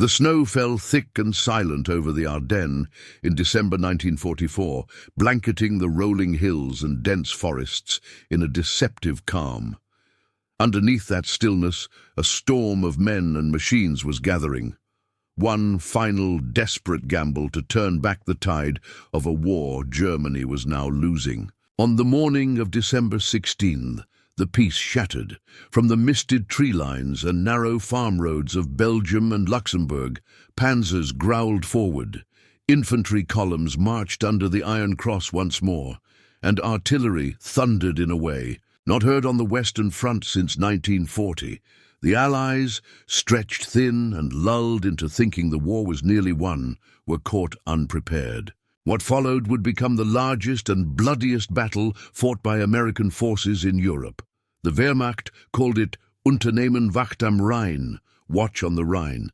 The snow fell thick and silent over the Ardennes in December 1944, blanketing the rolling hills and dense forests in a deceptive calm. Underneath that stillness, a storm of men and machines was gathering. One final, desperate gamble to turn back the tide of a war Germany was now losing. On the morning of December 16th, the peace shattered. From the misted tree lines and narrow farm roads of Belgium and Luxembourg, panzers growled forward. Infantry columns marched under the Iron Cross once more, and artillery thundered in a way not heard on the Western Front since 1940. The Allies, stretched thin and lulled into thinking the war was nearly won, were caught unprepared. What followed would become the largest and bloodiest battle fought by American forces in Europe. The Wehrmacht called it Unternehmen Wacht am Rhein, Watch on the Rhine,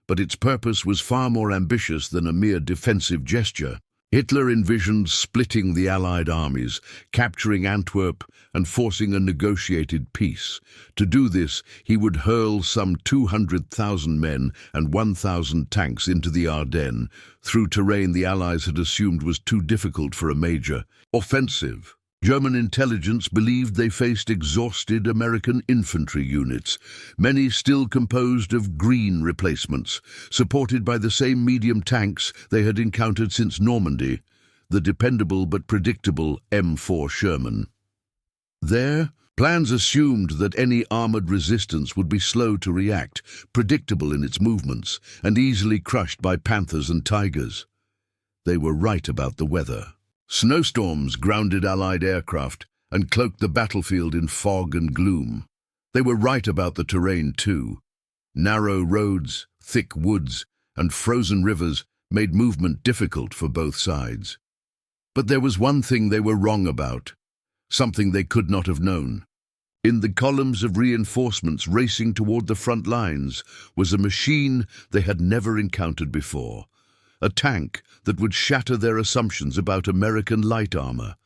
but its purpose was far more ambitious than a mere defensive gesture. Hitler envisioned splitting the Allied armies, capturing Antwerp and forcing a negotiated peace. To do this, he would hurl some 200,000 men and 1,000 tanks into the Ardennes, through terrain the Allies had assumed was too difficult for a major offensive. German intelligence believed they faced exhausted American infantry units, many still composed of green replacements, supported by the same medium tanks they had encountered since Normandy, the dependable but predictable M4 Sherman. There, plans assumed that any armored resistance would be slow to react, predictable in its movements, and easily crushed by Panthers and Tigers. They were right about the weather. Snowstorms grounded Allied aircraft and cloaked the battlefield in fog and gloom. They were right about the terrain, too. Narrow roads, thick woods, and frozen rivers made movement difficult for both sides. But there was one thing they were wrong about, something they could not have known. In the columns of reinforcements racing toward the front lines was a machine they had never encountered before. A tank that would shatter their assumptions about American light armor.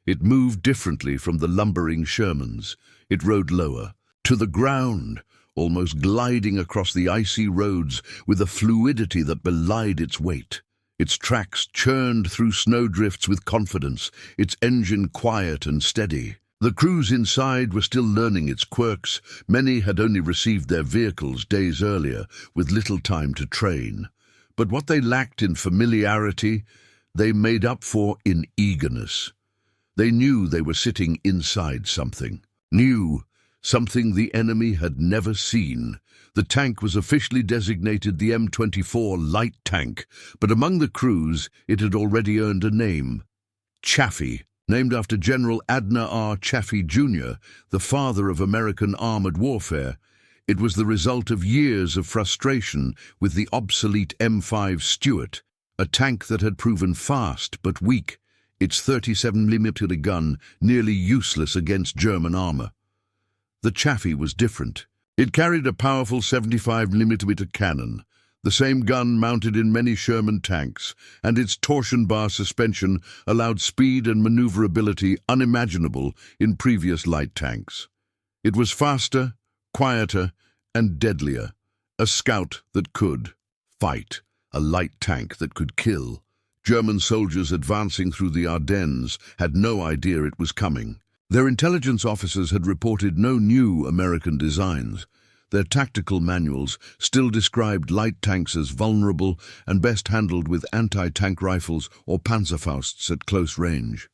It moved differently from the lumbering Shermans. It rode lower, to the ground, almost gliding across the icy roads with a fluidity that belied its weight. Its tracks churned through snowdrifts with confidence, its engine quiet and steady. The crews inside were still learning its quirks. Many had only received their vehicles days earlier, with little time to train. But what they lacked in familiarity, they made up for in eagerness. They knew they were sitting inside something. Something the enemy had never seen. The tank was officially designated the M24 light tank, but among the crews it had already earned a name. Chaffee, named after General Ardennes R. Chaffee, Jr., the father of American armored warfare. It was the result of years of frustration with the obsolete M5 Stuart, a tank that had proven fast but weak, its 37mm gun nearly useless against German armor. The Chaffee was different. It carried a powerful 75mm cannon, the same gun mounted in many Sherman tanks, and its torsion-bar suspension allowed speed and maneuverability unimaginable in previous light tanks. It was faster, quieter, and deadlier. A scout that could fight, a light tank that could kill. German soldiers advancing through the Ardennes had no idea it was coming. Their intelligence officers had reported no new American designs. Their tactical manuals still described light tanks as vulnerable and best handled with anti-tank rifles or Panzerfausts at close range.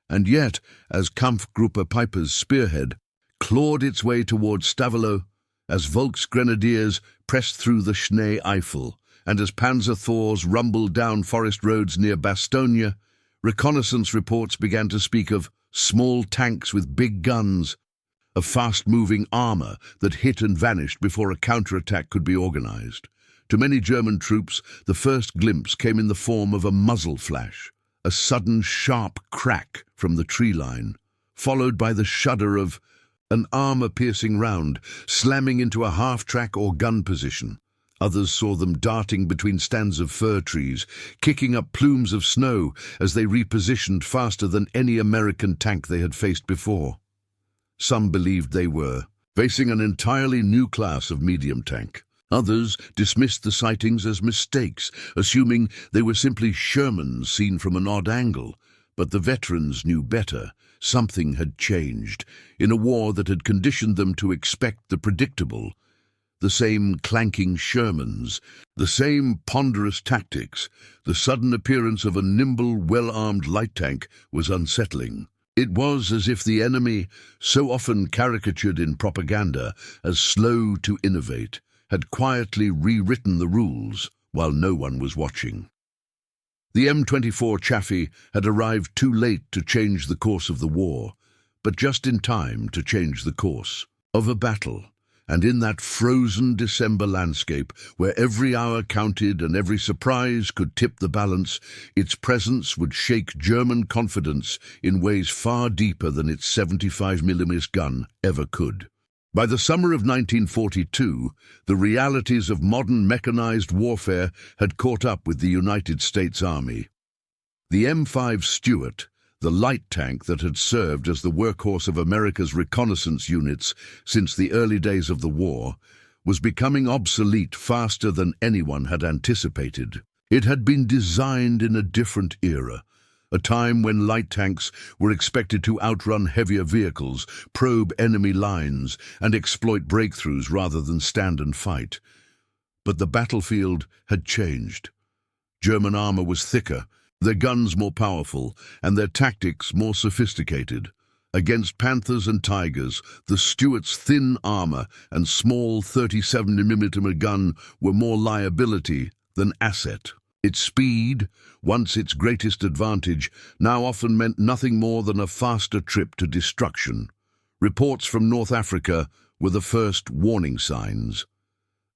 And yet, as Kampfgruppe Piper's spearhead clawed its way toward Stavelot, as Volksgrenadiers pressed through the Schnee Eifel, and as Panzer Thors rumbled down forest roads near Bastogne, reconnaissance reports began to speak of small tanks with big guns, of fast-moving armor that hit and vanished before a counterattack could be organized. To many German troops, the first glimpse came in the form of a muzzle flash, a sudden sharp crack from the tree line, followed by the shudder of an armor-piercing round slamming into a half-track or gun position. Others saw them darting between stands of fir trees, kicking up plumes of snow as they repositioned faster than any American tank they had faced before. Some believed they were facing an entirely new class of medium tank, Others dismissed the sightings as mistakes, assuming they were simply Shermans seen from an odd angle. But the veterans knew better. Something had changed in a war that had conditioned them to expect the predictable. The same clanking Shermans, the same ponderous tactics. The sudden appearance of a nimble, well-armed light tank was unsettling. It was as if the enemy, so often caricatured in propaganda as slow to innovate, had quietly rewritten the rules while no one was watching. The M24 Chaffee had arrived too late to change the course of the war, but just in time to change the course of a battle. And in that frozen December landscape, where every hour counted and every surprise could tip the balance, its presence would shake German confidence in ways far deeper than its 75mm gun ever could. By the summer of 1942, the realities of modern mechanized warfare had caught up with the United States Army. The M5 Stuart, the light tank that had served as the workhorse of America's reconnaissance units since the early days of the war, was becoming obsolete faster than anyone had anticipated. It had been designed in a different era, a time when light tanks were expected to outrun heavier vehicles, probe enemy lines, and exploit breakthroughs rather than stand and fight. But the battlefield had changed. German armor was thicker, their guns more powerful, and their tactics more sophisticated. Against Panthers and Tigers, the Stuart's thin armor and small 37mm gun were more liability than asset. Its speed, once its greatest advantage, now often meant nothing more than a faster trip to destruction. Reports from North Africa were the first warning signs.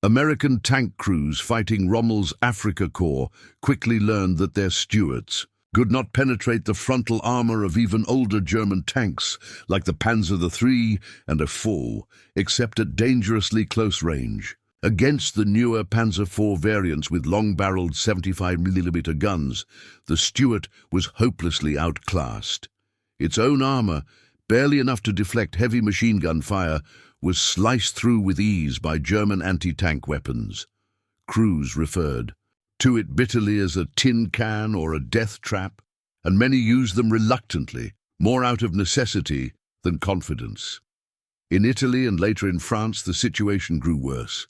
American tank crews fighting Rommel's Afrika Korps quickly learned that their Stuarts could not penetrate the frontal armor of even older German tanks like the Panzer III and IV, except at dangerously close range. Against the newer Panzer IV variants with long-barreled 75mm guns, the Stuart was hopelessly outclassed. Its own armor, barely enough to deflect heavy machine gun fire, was sliced through with ease by German anti-tank weapons. Crews referred to it bitterly as a tin can or a death trap, and many used them reluctantly, more out of necessity than confidence. In Italy and later in France, the situation grew worse.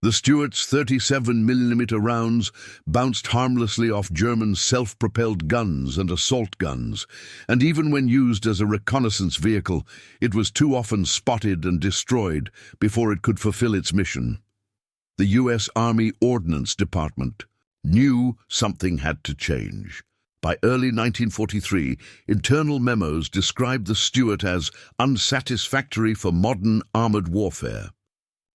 The Stuart's 37mm rounds bounced harmlessly off German self-propelled guns and assault guns, and even when used as a reconnaissance vehicle, it was too often spotted and destroyed before it could fulfill its mission. The U.S. Army Ordnance Department knew something had to change. By early 1943, internal memos described the Stuart as unsatisfactory for modern armored warfare.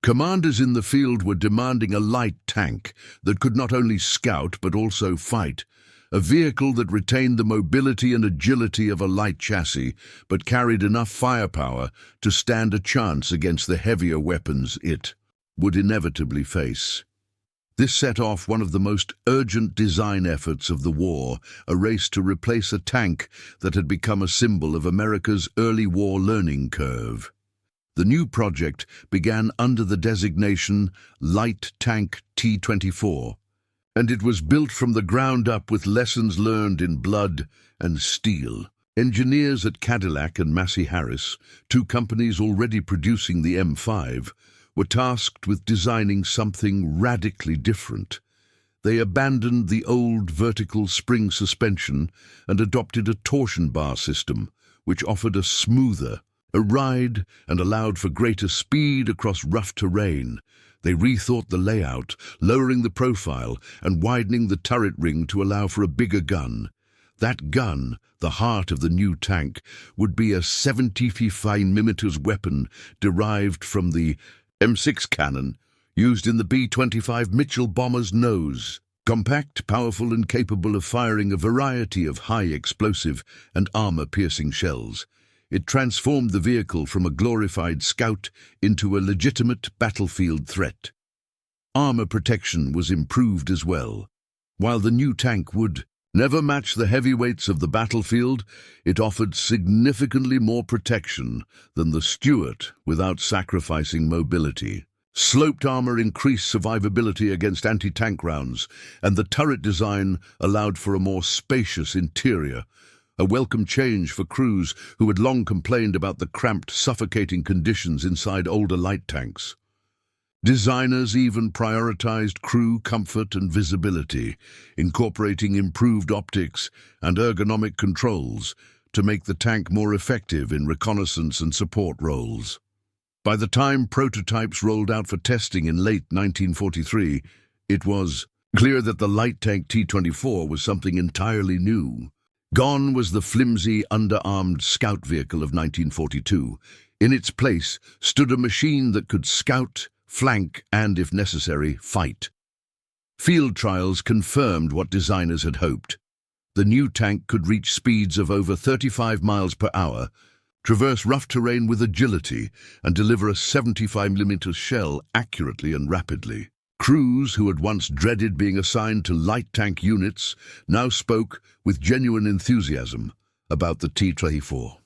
Commanders in the field were demanding a light tank that could not only scout but also fight, a vehicle that retained the mobility and agility of a light chassis but carried enough firepower to stand a chance against the heavier weapons it would inevitably face. This set off one of the most urgent design efforts of the war, a race to replace a tank that had become a symbol of America's early war learning curve. The new project began under the designation Light Tank T-24, and it was built from the ground up with lessons learned in blood and steel. Engineers at Cadillac and Massey Harris, two companies already producing the M5, were tasked with designing something radically different. They abandoned the old vertical spring suspension and adopted a torsion-bar system, which offered a smoother ride and allowed for greater speed across rough terrain. They rethought the layout, lowering the profile and widening the turret ring to allow for a bigger gun. That gun, the heart of the new tank, would be a 75mm weapon derived from the M6 cannon used in the B-25 Mitchell bomber's nose. Compact, powerful and capable of firing a variety of high-explosive and armor-piercing shells, it transformed the vehicle from a glorified scout into a legitimate battlefield threat. Armor protection was improved as well. While the new tank would never match the heavyweights of the battlefield, it offered significantly more protection than the Stuart without sacrificing mobility. Sloped armor increased survivability against anti-tank rounds, and the turret design allowed for a more spacious interior, a welcome change for crews who had long complained about the cramped, suffocating conditions inside older light tanks. Designers even prioritized crew comfort and visibility, incorporating improved optics and ergonomic controls to make the tank more effective in reconnaissance and support roles. By the time prototypes rolled out for testing in late 1943, it was clear that the light tank T-24 was something entirely new. Gone was the flimsy, underarmed scout vehicle of 1942. In its place stood a machine that could scout, flank, and, if necessary, fight. Field trials confirmed what designers had hoped. The new tank could reach speeds of over 35 miles per hour, traverse rough terrain with agility, and deliver a 75mm shell accurately and rapidly. Crews who had once dreaded being assigned to light tank units now spoke with genuine enthusiasm about the T-24.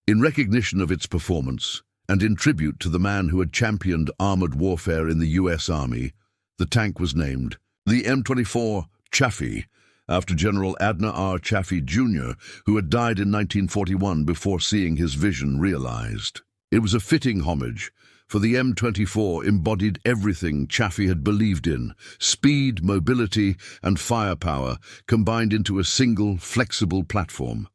In recognition of its performance, and in tribute to the man who had championed armored warfare in the U.S. Army, the tank was named the M24 Chaffee, after General Adna R. Chaffee, Jr., who had died in 1941 before seeing his vision realized. It was a fitting homage, for the M24 embodied everything Chaffee had believed in: speed, mobility, and firepower combined into a single, flexible platform.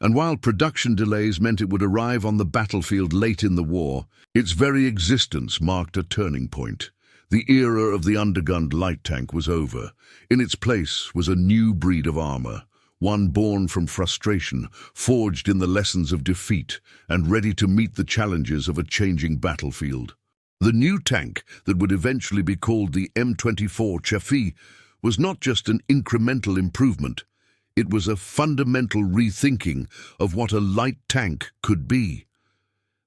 And while production delays meant it would arrive on the battlefield late in the war, its very existence marked a turning point. The era of the undergunned light tank was over. In its place was a new breed of armor, one born from frustration, forged in the lessons of defeat, and ready to meet the challenges of a changing battlefield. The new tank that would eventually be called the M24 Chaffee was not just an incremental improvement. It was a fundamental rethinking of what a light tank could be.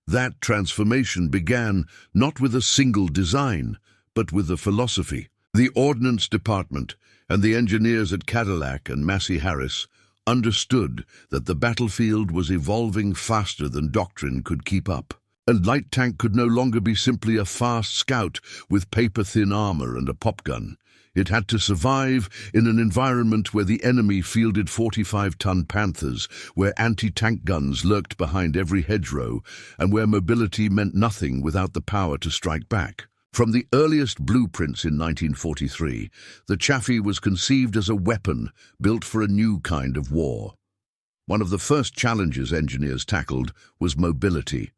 That transformation began not with a single design, but with a philosophy. The Ordnance Department and the engineers at Cadillac and Massey Harris understood that the battlefield was evolving faster than doctrine could keep up. A light tank could no longer be simply a fast scout with paper-thin armor and a popgun. It had to survive in an environment where the enemy fielded 45-ton Panthers, where anti-tank guns lurked behind every hedgerow, and where mobility meant nothing without the power to strike back. From the earliest blueprints in 1943, the Chaffee was conceived as a weapon built for a new kind of war. One of the first challenges engineers tackled was mobility.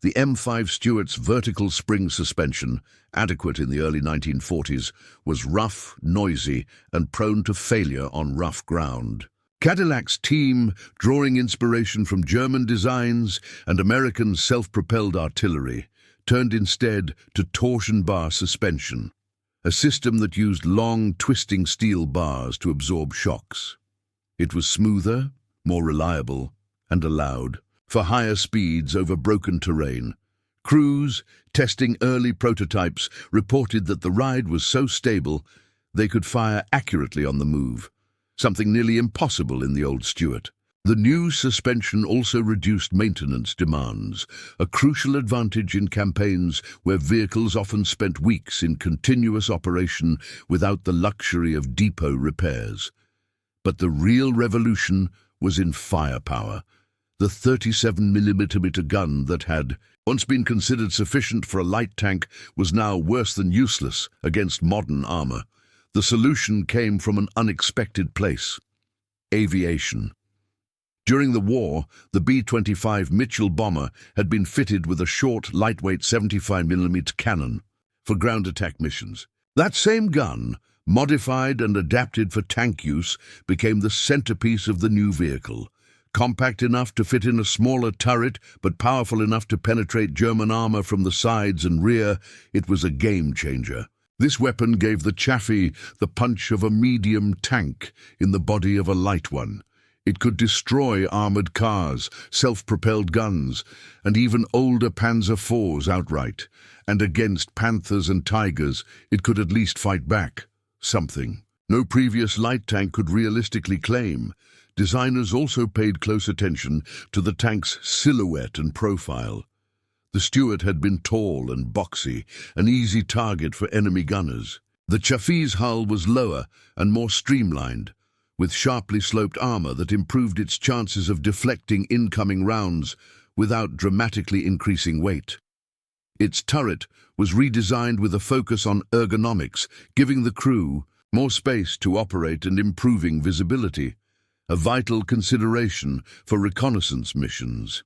The M5 Stuart's vertical spring suspension, adequate in the early 1940s, was rough, noisy, and prone to failure on rough ground. Cadillac's team, drawing inspiration from German designs and American self-propelled artillery, turned instead to torsion-bar suspension, a system that used long, twisting steel bars to absorb shocks. It was smoother, more reliable, and allowed for higher speeds over broken terrain. Crews, testing early prototypes, reported that the ride was so stable they could fire accurately on the move, something nearly impossible in the old Stuart. The new suspension also reduced maintenance demands, a crucial advantage in campaigns where vehicles often spent weeks in continuous operation without the luxury of depot repairs. But the real revolution was in firepower. The 37mm gun that had once been considered sufficient for a light tank was now worse than useless against modern armor. The solution came from an unexpected place: aviation. During the war, the B-25 Mitchell bomber had been fitted with a short, lightweight 75mm cannon for ground attack missions. That same gun, modified and adapted for tank use, became the centerpiece of the new vehicle. Compact enough to fit in a smaller turret, but powerful enough to penetrate German armor from the sides and rear, it was a game-changer. This weapon gave the Chaffee the punch of a medium tank in the body of a light one. It could destroy armored cars, self-propelled guns, and even older Panzer IVs outright. And against Panthers and Tigers, it could at least fight back. Something no previous light tank could realistically claim. Designers also paid close attention to the tank's silhouette and profile. The Stuart had been tall and boxy, an easy target for enemy gunners. The Chaffee's hull was lower and more streamlined, with sharply sloped armor that improved its chances of deflecting incoming rounds without dramatically increasing weight. Its turret was redesigned with a focus on ergonomics, giving the crew more space to operate and improving visibility, a vital consideration for reconnaissance missions.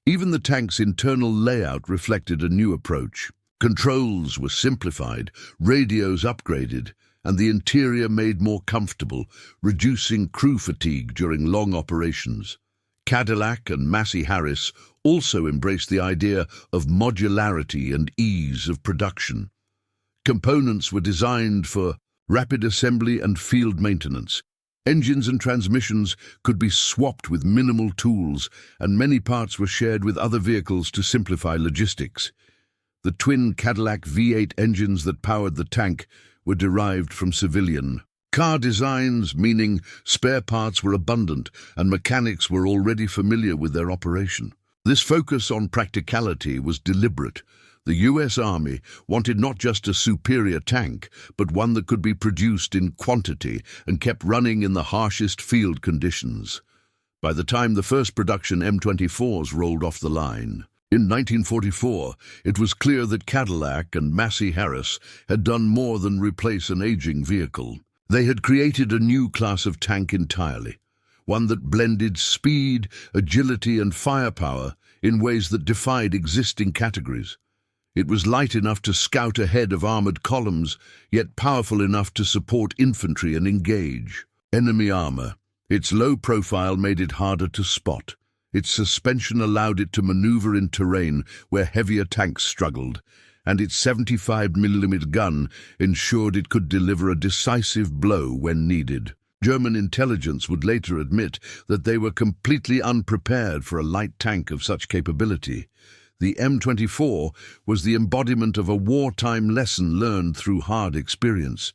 Even the tank's internal layout reflected a new approach. Controls were simplified, radios upgraded, and the interior made more comfortable, reducing crew fatigue during long operations. Cadillac and Massey Harris also embraced the idea of modularity and ease of production. Components were designed for rapid assembly and field maintenance. Engines and transmissions could be swapped with minimal tools, and many parts were shared with other vehicles to simplify logistics. The twin Cadillac V8 engines that powered the tank were derived from civilian car designs, meaning spare parts were abundant and mechanics were already familiar with their operation. This focus on practicality was deliberate. The US Army wanted not just a superior tank, but one that could be produced in quantity and kept running in the harshest field conditions. By the time the first production M24s rolled off the line, in 1944, it was clear that Cadillac and Massey Harris had done more than replace an aging vehicle. They had created a new class of tank entirely, one that blended speed, agility, and firepower in ways that defied existing categories. It was light enough to scout ahead of armored columns, yet powerful enough to support infantry and engage enemy armor. Its low profile made it harder to spot. Its suspension allowed it to maneuver in terrain where heavier tanks struggled, and its 75mm gun ensured it could deliver a decisive blow when needed. German intelligence would later admit that they were completely unprepared for a light tank of such capability. The M24 was the embodiment of a wartime lesson learned through hard experience.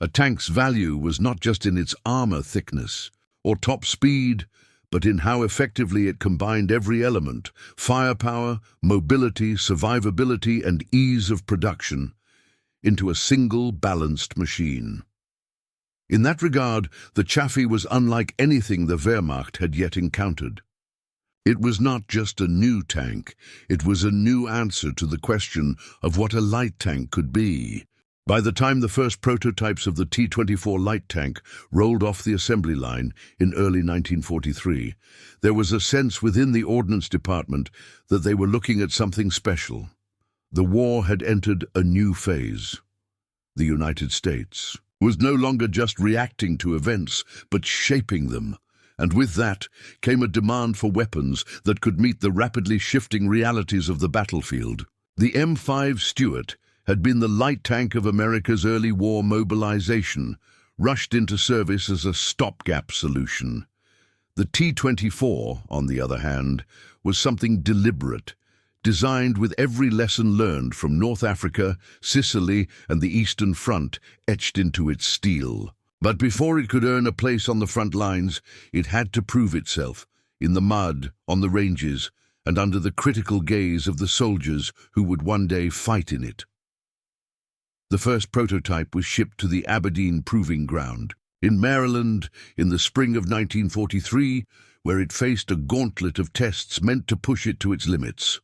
A tank's value was not just in its armor thickness or top speed, but in how effectively it combined every element: firepower, mobility, survivability, and ease of production into a single balanced machine. In that regard, the Chaffee was unlike anything the Wehrmacht had yet encountered. It was not just a new tank, it was a new answer to the question of what a light tank could be. By the time the first prototypes of the T-24 light tank rolled off the assembly line in early 1943, there was a sense within the Ordnance Department that they were looking at something special. The war had entered a new phase. The United States was no longer just reacting to events, but shaping them. And with that came a demand for weapons that could meet the rapidly shifting realities of the battlefield. The M5 Stuart had been the light tank of America's early war mobilization, rushed into service as a stopgap solution. The T-24, on the other hand, was something deliberate, designed with every lesson learned from North Africa, Sicily, and the Eastern Front etched into its steel. But before it could earn a place on the front lines, it had to prove itself, in the mud, on the ranges, and under the critical gaze of the soldiers who would one day fight in it. The first prototype was shipped to the Aberdeen Proving Ground in Maryland in the spring of 1943, where it faced a gauntlet of tests meant to push it to its limits.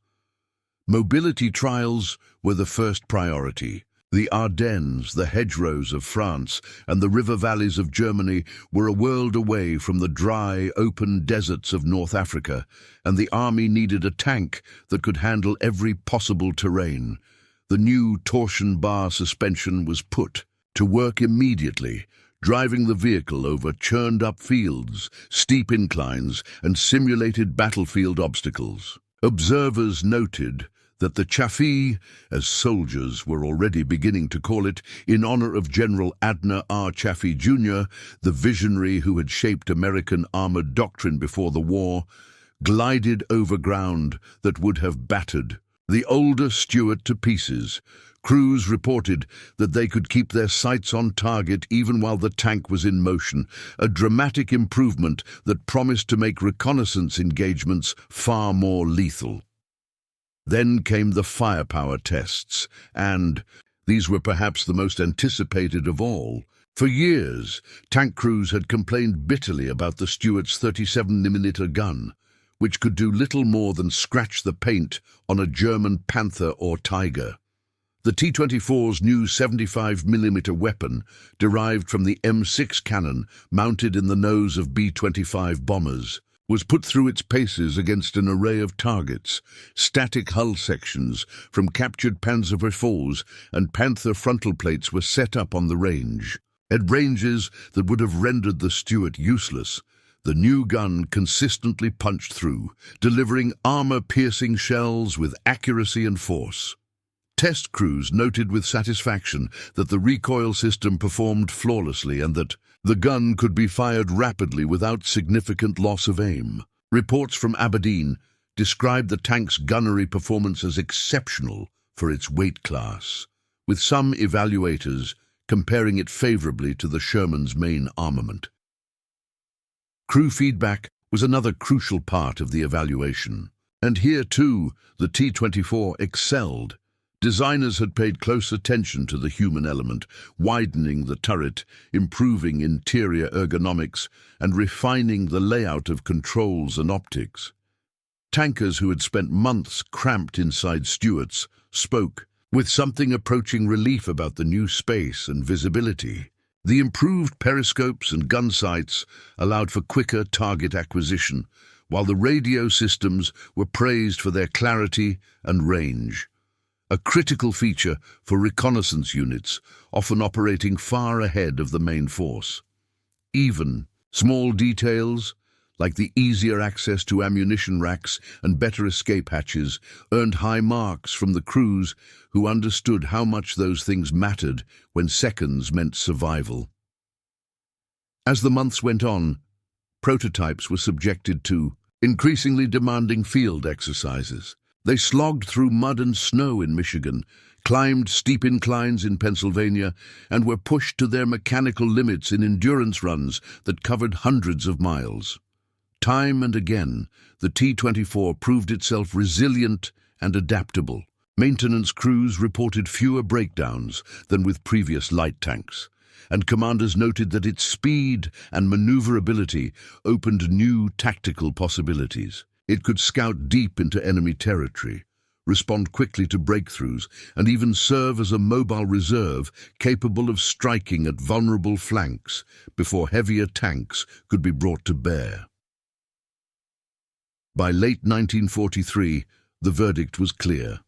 Mobility trials were the first priority. The Ardennes, the hedgerows of France, and the river valleys of Germany were a world away from the dry, open deserts of North Africa, and the army needed a tank that could handle every possible terrain. The new torsion-bar suspension was put to work immediately, driving the vehicle over churned-up fields, steep inclines, and simulated battlefield obstacles. Observers noted that the Chaffee, as soldiers were already beginning to call it, in honor of General Abner R. Chaffee, Jr., the visionary who had shaped American armored doctrine before the war, glided over ground that would have battered the older Stuart to pieces. Crews reported that they could keep their sights on target even while the tank was in motion, a dramatic improvement that promised to make reconnaissance engagements far more lethal. Then came the firepower tests, and these were perhaps the most anticipated of all. For years, tank crews had complained bitterly about the Stuart's 37mm gun, which could do little more than scratch the paint on a German Panther or Tiger. The T-24's new 75mm weapon, derived from the M6 cannon mounted in the nose of B-25 bombers, was put through its paces against an array of targets, static hull sections from captured Panzer IVs and Panther frontal plates were set up on the range. At ranges that would have rendered the Stuart useless, the new gun consistently punched through, delivering armor-piercing shells with accuracy and force. Test crews noted with satisfaction that the recoil system performed flawlessly and that the gun could be fired rapidly without significant loss of aim. Reports from Ardennes described the tank's gunnery performance as exceptional for its weight class, with some evaluators comparing it favorably to the Sherman's main armament. Crew feedback was another crucial part of the evaluation, and here too the T-24 excelled. Designers had paid close attention to the human element, widening the turret, improving interior ergonomics, and refining the layout of controls and optics. Tankers who had spent months cramped inside Stuarts spoke with something approaching relief about the new space and visibility. The improved periscopes and gun sights allowed for quicker target acquisition, while the radio systems were praised for their clarity and range. A critical feature for reconnaissance units, often operating far ahead of the main force. Even small details, like the easier access to ammunition racks and better escape hatches, earned high marks from the crews who understood how much those things mattered when seconds meant survival. As the months went on, prototypes were subjected to increasingly demanding field exercises. They slogged through mud and snow in Michigan, climbed steep inclines in Pennsylvania, and were pushed to their mechanical limits in endurance runs that covered hundreds of miles. Time and again, the T-24 proved itself resilient and adaptable. Maintenance crews reported fewer breakdowns than with previous light tanks, and commanders noted that its speed and maneuverability opened new tactical possibilities. It could scout deep into enemy territory, respond quickly to breakthroughs, and even serve as a mobile reserve capable of striking at vulnerable flanks before heavier tanks could be brought to bear. By late 1943, the verdict was clear.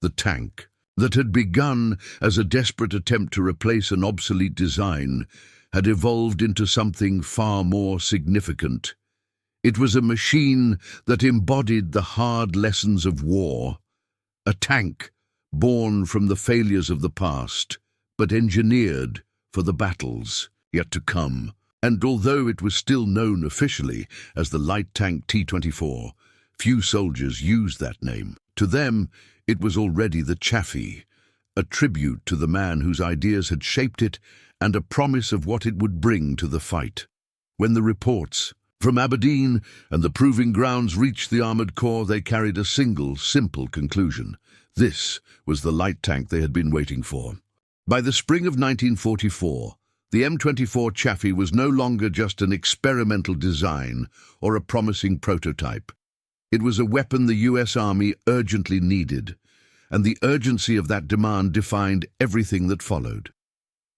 The tank, that had begun as a desperate attempt to replace an obsolete design, had evolved into something far more significant. It was a machine that embodied the hard lessons of war, a tank born from the failures of the past, but engineered for the battles yet to come. And although it was still known officially as the light tank T-24, few soldiers used that name. To them, it was already the Chaffee, a tribute to the man whose ideas had shaped it and a promise of what it would bring to the fight. When the reports from Ardennes and the proving grounds reached the armored corps, they carried a single, simple conclusion. This was the light tank they had been waiting for. By the spring of 1944, the M24 Chaffee was no longer just an experimental design or a promising prototype. It was a weapon the US Army urgently needed, and the urgency of that demand defined everything that followed.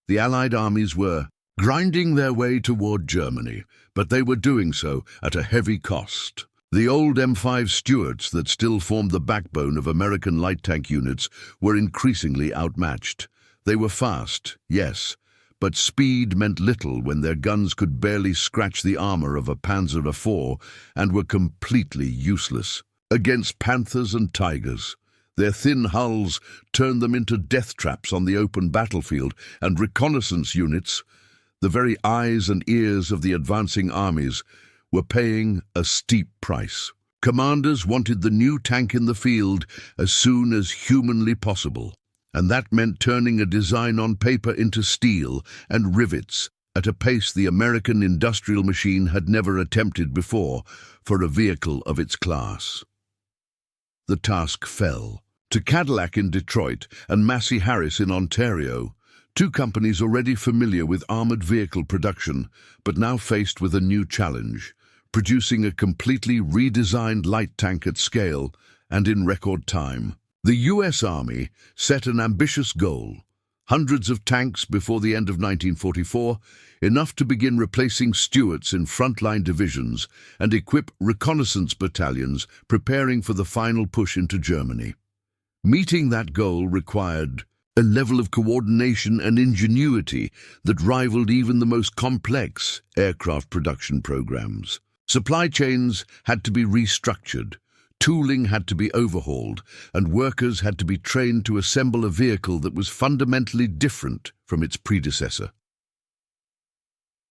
The Allied armies were grinding their way toward Germany, but they were doing so at a heavy cost. The old M5 Stuarts that still formed the backbone of American light tank units were increasingly outmatched. They were fast, yes, but speed meant little when their guns could barely scratch the armor of a Panzer IV and were completely useless against Panthers and Tigers. Their thin hulls turned them into death traps on the open battlefield, and reconnaissance units, the very eyes and ears of the advancing armies, were paying a steep price. Commanders wanted the new tank in the field as soon as humanly possible, and that meant turning a design on paper into steel and rivets at a pace the American industrial machine had never attempted before for a vehicle of its class. the task fell to Cadillac in Detroit and Massey Harris in Ontario, two companies already familiar with armored vehicle production, but now faced with a new challenge, producing a completely redesigned light tank at scale and in record time. The US Army set an ambitious goal: hundreds of tanks before the end of 1944, enough to begin replacing Stuarts in frontline divisions and equip reconnaissance battalions preparing for the final push into Germany. Meeting that goal required a level of coordination and ingenuity that rivaled even the most complex aircraft production programs. Supply chains had to be restructured, tooling had to be overhauled, and workers had to be trained to assemble a vehicle that was fundamentally different from its predecessor.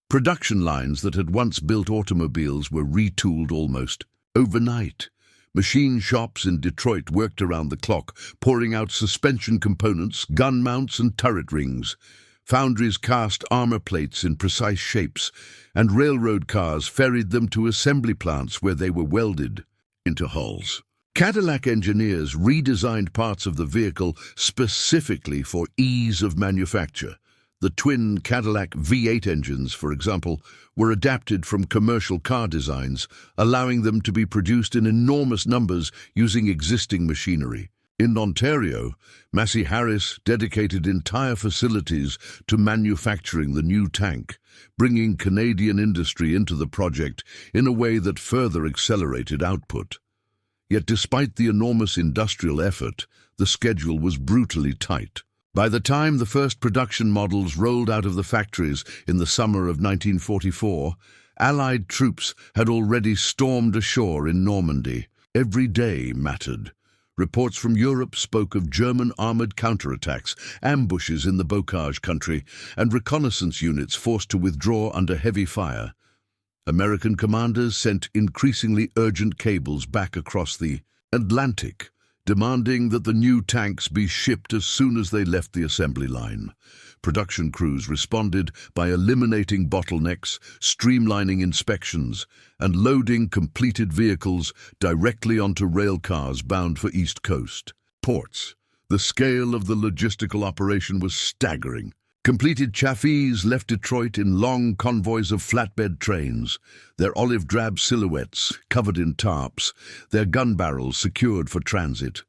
Production lines that had once built automobiles were retooled almost overnight. Machine shops in Detroit worked around the clock, pouring out suspension components, gun mounts, and turret rings. Foundries cast armor plates in precise shapes, and railroad cars ferried them to assembly plants where they were welded into hulls. Cadillac engineers redesigned parts of the vehicle specifically for ease of manufacture. The twin Cadillac V8 engines, for example, were adapted from commercial car designs, allowing them to be produced in enormous numbers using existing machinery. In Ontario, Massey Harris dedicated entire facilities to manufacturing the new tank, bringing Canadian industry into the project in a way that further accelerated output. Yet despite the enormous industrial effort, the schedule was brutally tight. By the time the first production models rolled out of the factories in the summer of 1944, Allied troops had already stormed ashore in Normandy. Every day mattered. Reports from Europe spoke of German armored counterattacks, ambushes in the Bocage country, and reconnaissance units forced to withdraw under heavy fire. American commanders sent increasingly urgent cables back across the Atlantic, demanding that the new tanks be shipped as soon as they left the assembly line. Production crews responded by eliminating bottlenecks, streamlining inspections, and loading completed vehicles directly onto rail cars bound for East Coast ports. The scale of the logistical operation was staggering. Completed Chaffees left Detroit in long convoys of flatbed trains, their olive-drab silhouettes covered in tarps, their gun barrels secured for transit.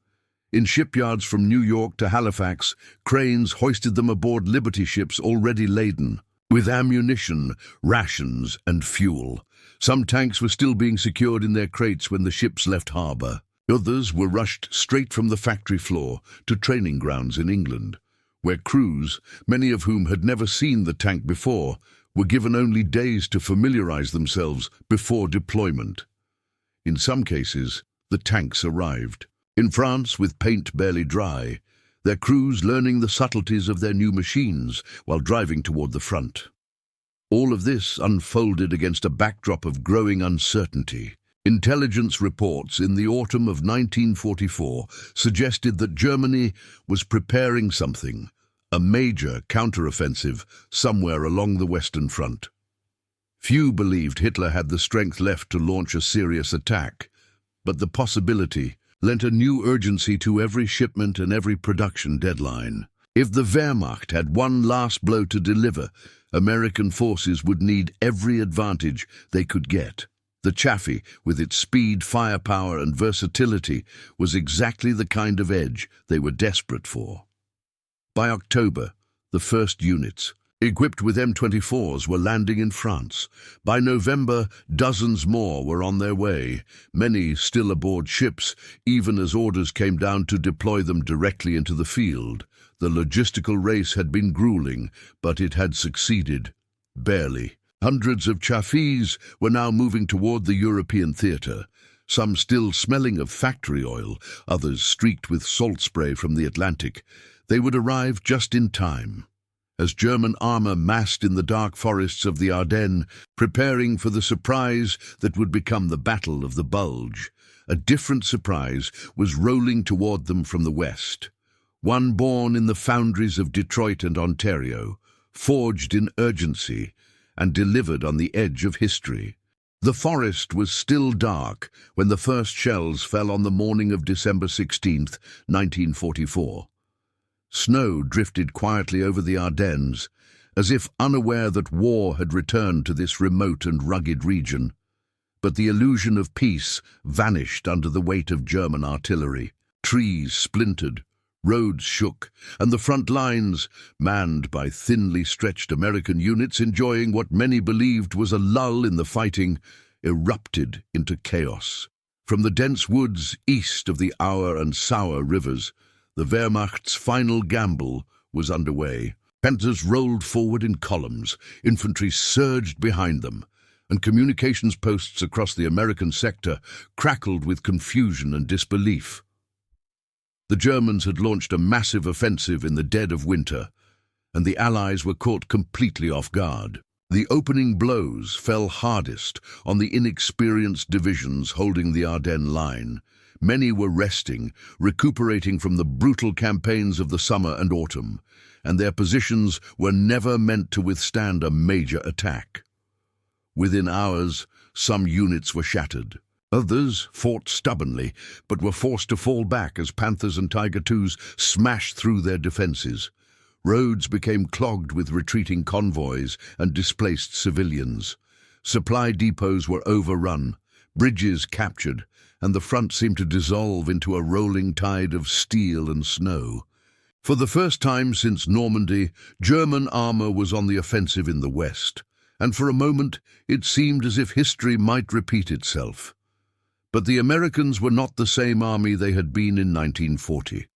In shipyards from New York to Halifax, cranes hoisted them aboard Liberty ships already laden with ammunition, rations, and fuel. Some tanks were still being secured in their crates when the ships left harbor. Others were rushed straight from the factory floor to training grounds in England, where crews, many of whom had never seen the tank before, were given only days to familiarize themselves before deployment. In some cases, the tanks arrived. In France, with paint barely dry, their crews learning the subtleties of their new machines while driving toward the front. All of this unfolded against a backdrop of growing uncertainty. Intelligence reports in the autumn of 1944 suggested that Germany was preparing something, a major counteroffensive somewhere along the Western Front. Few believed Hitler had the strength left to launch a serious attack, but the possibility lent a new urgency to every shipment and every production deadline. If the Wehrmacht had one last blow to deliver, American forces would need every advantage they could get. The Chaffee, with its speed, firepower, and versatility, was exactly the kind of edge they were desperate for. By October, the first units, equipped with M24s, were landing in France. By November, dozens more were on their way, many still aboard ships, even as orders came down to deploy them directly into the field. The logistical race had been grueling, but it had succeeded. Barely. Hundreds of Chaffees were now moving toward the European theater, some still smelling of factory oil, others streaked with salt spray from the Atlantic. They would arrive just in time, as German armor massed in the dark forests of the Ardennes, preparing for the surprise that would become the Battle of the Bulge. A different surprise was rolling toward them from the west, one born in the foundries of Detroit and Ontario, forged in urgency, and delivered on the edge of history. The forest was still dark when the first shells fell on the morning of December 16th, 1944. Snow drifted quietly over the Ardennes, as if unaware that war had returned to this remote and rugged region. But the illusion of peace vanished under the weight of German artillery. Trees splintered, roads shook, and the front lines, manned by thinly stretched American units enjoying what many believed was a lull in the fighting, erupted into chaos. From the dense woods east of the Our and Sauer rivers, the Wehrmacht's final gamble was underway. Panthers rolled forward in columns, infantry surged behind them, and communications posts across the American sector crackled with confusion and disbelief. The Germans had launched a massive offensive in the dead of winter, and the Allies were caught completely off guard. The opening blows fell hardest on the inexperienced divisions holding the Ardennes line. Many were resting, recuperating from the brutal campaigns of the summer and autumn, and their positions were never meant to withstand a major attack. Within hours, some units were shattered. Others fought stubbornly, but were forced to fall back as Panthers and Tiger IIs smashed through their defenses. Roads became clogged with retreating convoys and displaced civilians. Supply depots were overrun, bridges captured, and the front seemed to dissolve into a rolling tide of steel and snow. For the first time since Normandy, German armor was on the offensive in the west, and for a moment it seemed as if history might repeat itself. But the Americans were not the same army they had been in 1940.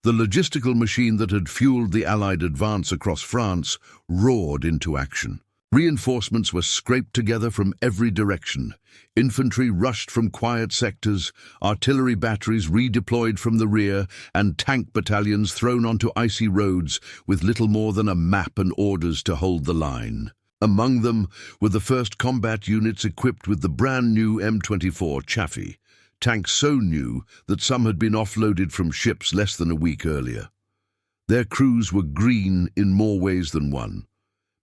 The logistical machine that had fueled the Allied advance across France roared into action. Reinforcements were scraped together from every direction. Infantry rushed from quiet sectors, artillery batteries redeployed from the rear, and tank battalions thrown onto icy roads with little more than a map and orders to hold the line. Among them were the first combat units equipped with the brand-new M24 Chaffee, tanks so new that some had been offloaded from ships less than a week earlier. Their crews were green in more ways than one.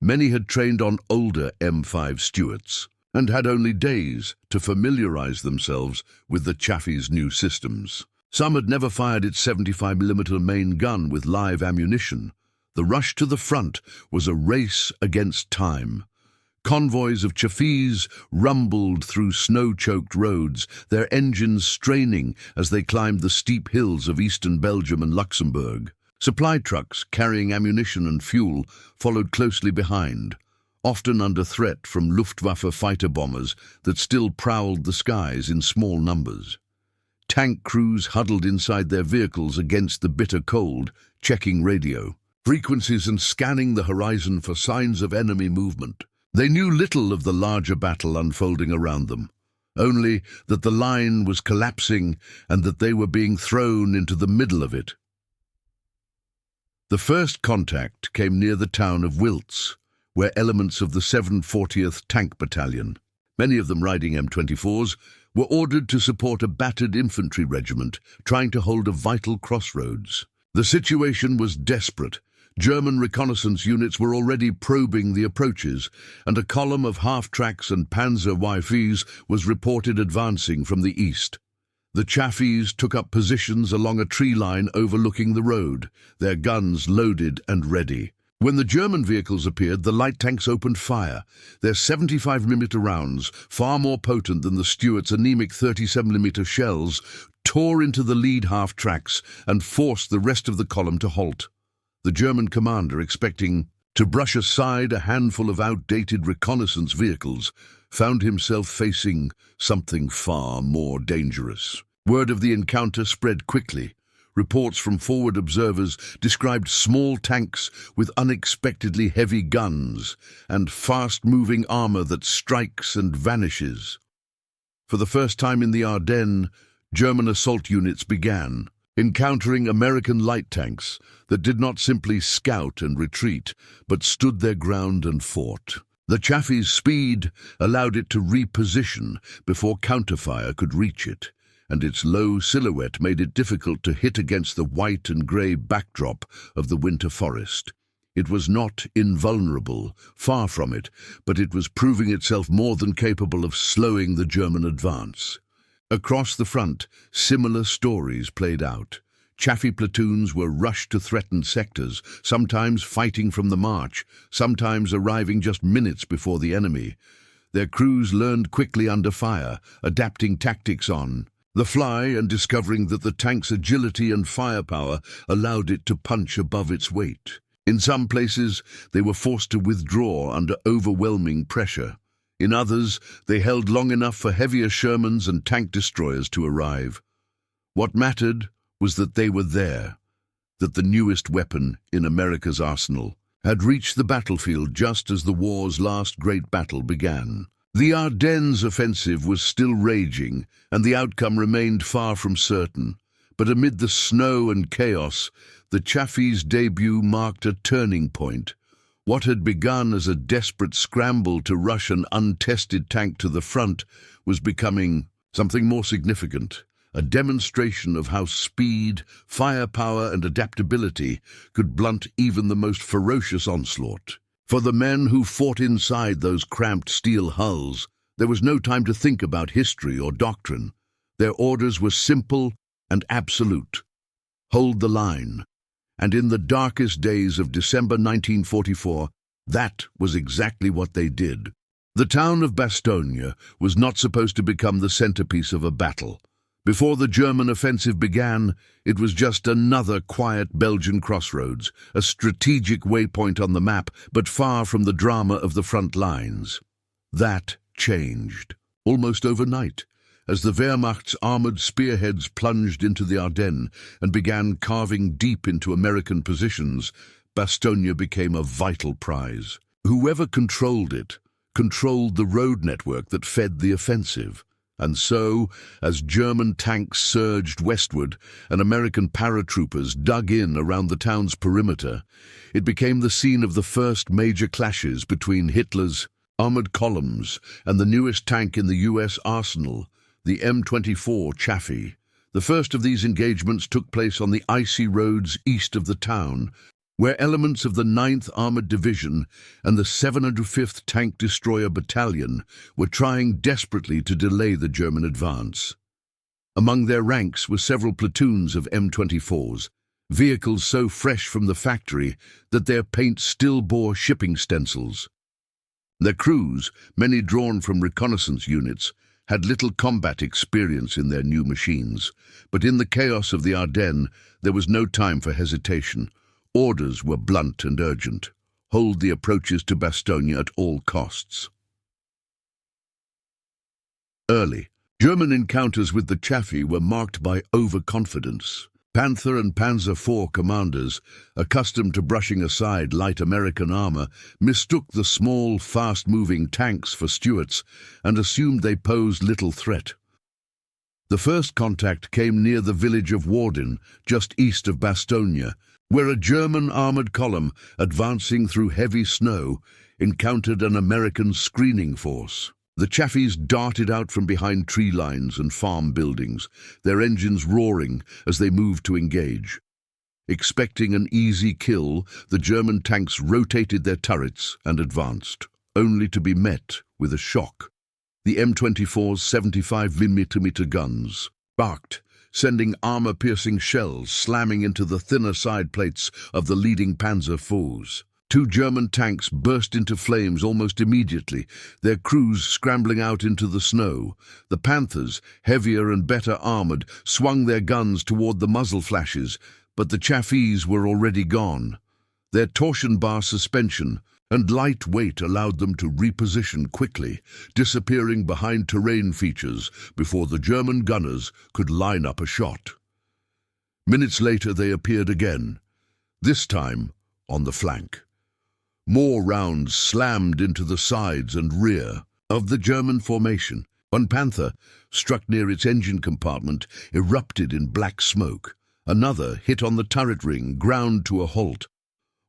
Many had trained on older M5 Stuarts and had only days to familiarize themselves with the Chaffee's new systems. Some had never fired its 75mm main gun with live ammunition. The rush to the front was a race against time. Convoys of Chaffees rumbled through snow-choked roads, their engines straining as they climbed the steep hills of eastern Belgium and Luxembourg. Supply trucks carrying ammunition and fuel followed closely behind, often under threat from Luftwaffe fighter bombers that still prowled the skies in small numbers. Tank crews huddled inside their vehicles against the bitter cold, checking radio frequencies and scanning the horizon for signs of enemy movement. They knew little of the larger battle unfolding around them, only that the line was collapsing and that they were being thrown into the middle of it. The first contact came near the town of Wiltz, where elements of the 740th Tank Battalion, many of them riding M24s, were ordered to support a battered infantry regiment trying to hold a vital crossroads. The situation was desperate. German reconnaissance units were already probing the approaches, and a column of half-tracks and Panzer IVs was reported advancing from the east. The Chaffees took up positions along a tree line overlooking the road, their guns loaded and ready. When the German vehicles appeared, the light tanks opened fire. Their 75mm rounds, far more potent than the Stuart's anemic 37mm shells, tore into the lead half-tracks and forced the rest of the column to halt. The German commander, expecting to brush aside a handful of outdated reconnaissance vehicles, found himself facing something far more dangerous. Word of the encounter spread quickly. Reports from forward observers described small tanks with unexpectedly heavy guns and fast-moving armor that strikes and vanishes. For the first time in the Ardennes, German assault units began, encountering American light tanks that did not simply scout and retreat, but stood their ground and fought. The Chaffee's speed allowed it to reposition before counterfire could reach it, and its low silhouette made it difficult to hit against the white and grey backdrop of the winter forest. It was not invulnerable, far from it, but it was proving itself more than capable of slowing the German advance. Across the front, similar stories played out. Chaffee platoons were rushed to threatened sectors, sometimes fighting from the march, sometimes arriving just minutes before the enemy. Their crews learned quickly under fire, adapting tactics on the fly and discovering that the tank's agility and firepower allowed it to punch above its weight. In some places, they were forced to withdraw under overwhelming pressure. In others, they held long enough for heavier Shermans and tank destroyers to arrive. What mattered was that they were there, that the newest weapon in America's arsenal had reached the battlefield just as the war's last great battle began. The Ardennes offensive was still raging, and the outcome remained far from certain. But amid the snow and chaos, the Chaffee's debut marked a turning point. What had begun as a desperate scramble to rush an untested tank to the front was becoming something more significant. A demonstration of how speed, firepower, and adaptability could blunt even the most ferocious onslaught. For the men who fought inside those cramped steel hulls, there was no time to think about history or doctrine. Their orders were simple and absolute. Hold the line. And in the darkest days of December 1944, that was exactly what they did. The town of Bastogne was not supposed to become the centerpiece of a battle. Before the German offensive began, it was just another quiet Belgian crossroads, a strategic waypoint on the map, but far from the drama of the front lines. That changed, almost overnight, as the Wehrmacht's armored spearheads plunged into the Ardennes and began carving deep into American positions. Bastogne became a vital prize. Whoever controlled it, controlled the road network that fed the offensive. And so, as German tanks surged westward and American paratroopers dug in around the town's perimeter, it became the scene of the first major clashes between Hitler's armored columns and the newest tank in the U.S. arsenal, the M24 Chaffee. The first of these engagements took place on the icy roads east of the town, where elements of the 9th Armored Division and the 705th Tank Destroyer Battalion were trying desperately to delay the German advance. Among their ranks were several platoons of M24s, vehicles so fresh from the factory that their paint still bore shipping stencils. Their crews, many drawn from reconnaissance units, had little combat experience in their new machines, but in the chaos of the Ardennes there was no time for hesitation. Orders were blunt and urgent. Hold the approaches to Bastogne at all costs. Early, German encounters with the Chaffee were marked by overconfidence. Panther and Panzer IV commanders, accustomed to brushing aside light American armor, mistook the small, fast-moving tanks for Stuarts and assumed they posed little threat. The first contact came near the village of Ardennes, just east of Bastogne, where a German armored column, advancing through heavy snow, encountered an American screening force. The Chaffees darted out from behind tree lines and farm buildings, their engines roaring as they moved to engage. Expecting an easy kill, the German tanks rotated their turrets and advanced, only to be met with a shock. The M24's 75mm guns sparked, sending armor-piercing shells slamming into the thinner side plates of the leading Panzer IVs. Two German tanks burst into flames almost immediately, their crews scrambling out into the snow. The Panthers, heavier and better armored, swung their guns toward the muzzle flashes, but the Chaffees were already gone. Their torsion-bar suspension and light weight allowed them to reposition quickly, disappearing behind terrain features before the German gunners could line up a shot. Minutes later they appeared again, this time on the flank. More rounds slammed into the sides and rear of the German formation. One Panther, struck near its engine compartment, erupted in black smoke. Another hit on the turret ring, ground to a halt.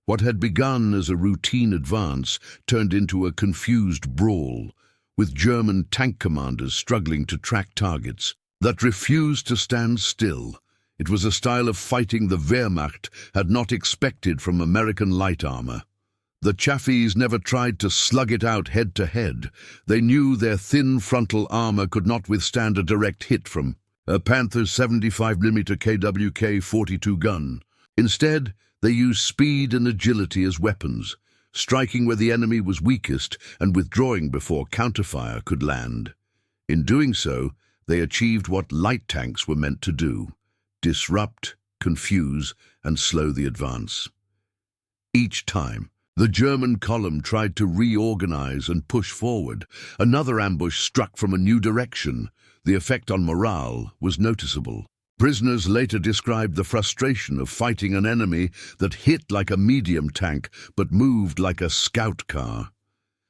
What had begun as a routine advance turned into a confused brawl, with German tank commanders struggling to track targets that refused to stand still. It was a style of fighting the Wehrmacht had not expected from American light armor. The Chaffees never tried to slug it out head-to-head. They knew their thin frontal armor could not withstand a direct hit from a Panther's 75mm KWK-42 gun. Instead, they used speed and agility as weapons, striking where the enemy was weakest and withdrawing before counterfire could land. In doing so, they achieved what light tanks were meant to do: disrupt, confuse, and slow the advance. Each time, the German column tried to reorganize and push forward. Another ambush struck from a new direction. The effect on morale was noticeable. Prisoners later described the frustration of fighting an enemy that hit like a medium tank but moved like a scout car.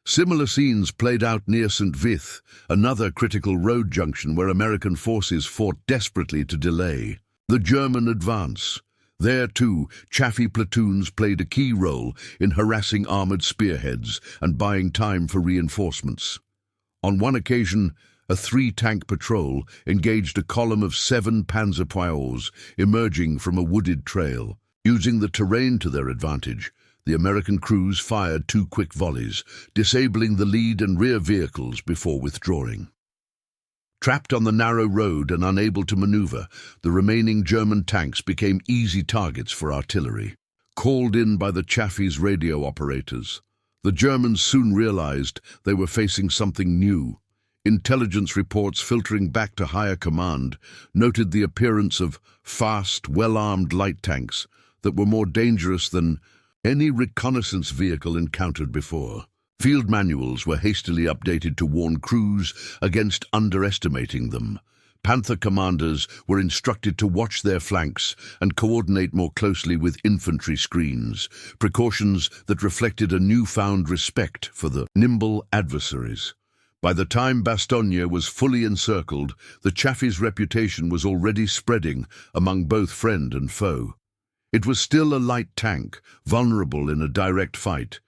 Similar scenes played out near St. Vith, another critical road junction where American forces fought desperately to delay the German advance. There, too, Chaffee platoons played a key role in harassing armored spearheads and buying time for reinforcements. On one occasion, a 3-tank patrol engaged a column of 7 Panzer Poids emerging from a wooded trail. Using the terrain to their advantage, the American crews fired 2 quick volleys, disabling the lead and rear vehicles before withdrawing. Trapped on the narrow road and unable to maneuver, the remaining German tanks became easy targets for artillery. Called in by the Chaffee's radio operators, the Germans soon realized they were facing something new. Intelligence reports filtering back to higher command noted the appearance of fast, well-armed light tanks that were more dangerous than any reconnaissance vehicle encountered before. Field manuals were hastily updated to warn crews against underestimating them. Panther commanders were instructed to watch their flanks and coordinate more closely with infantry screens, precautions that reflected a newfound respect for the nimble adversaries. By the time Bastogne was fully encircled, the Chaffee's reputation was already spreading among both friend and foe. It was still a light tank, vulnerable in a direct fight,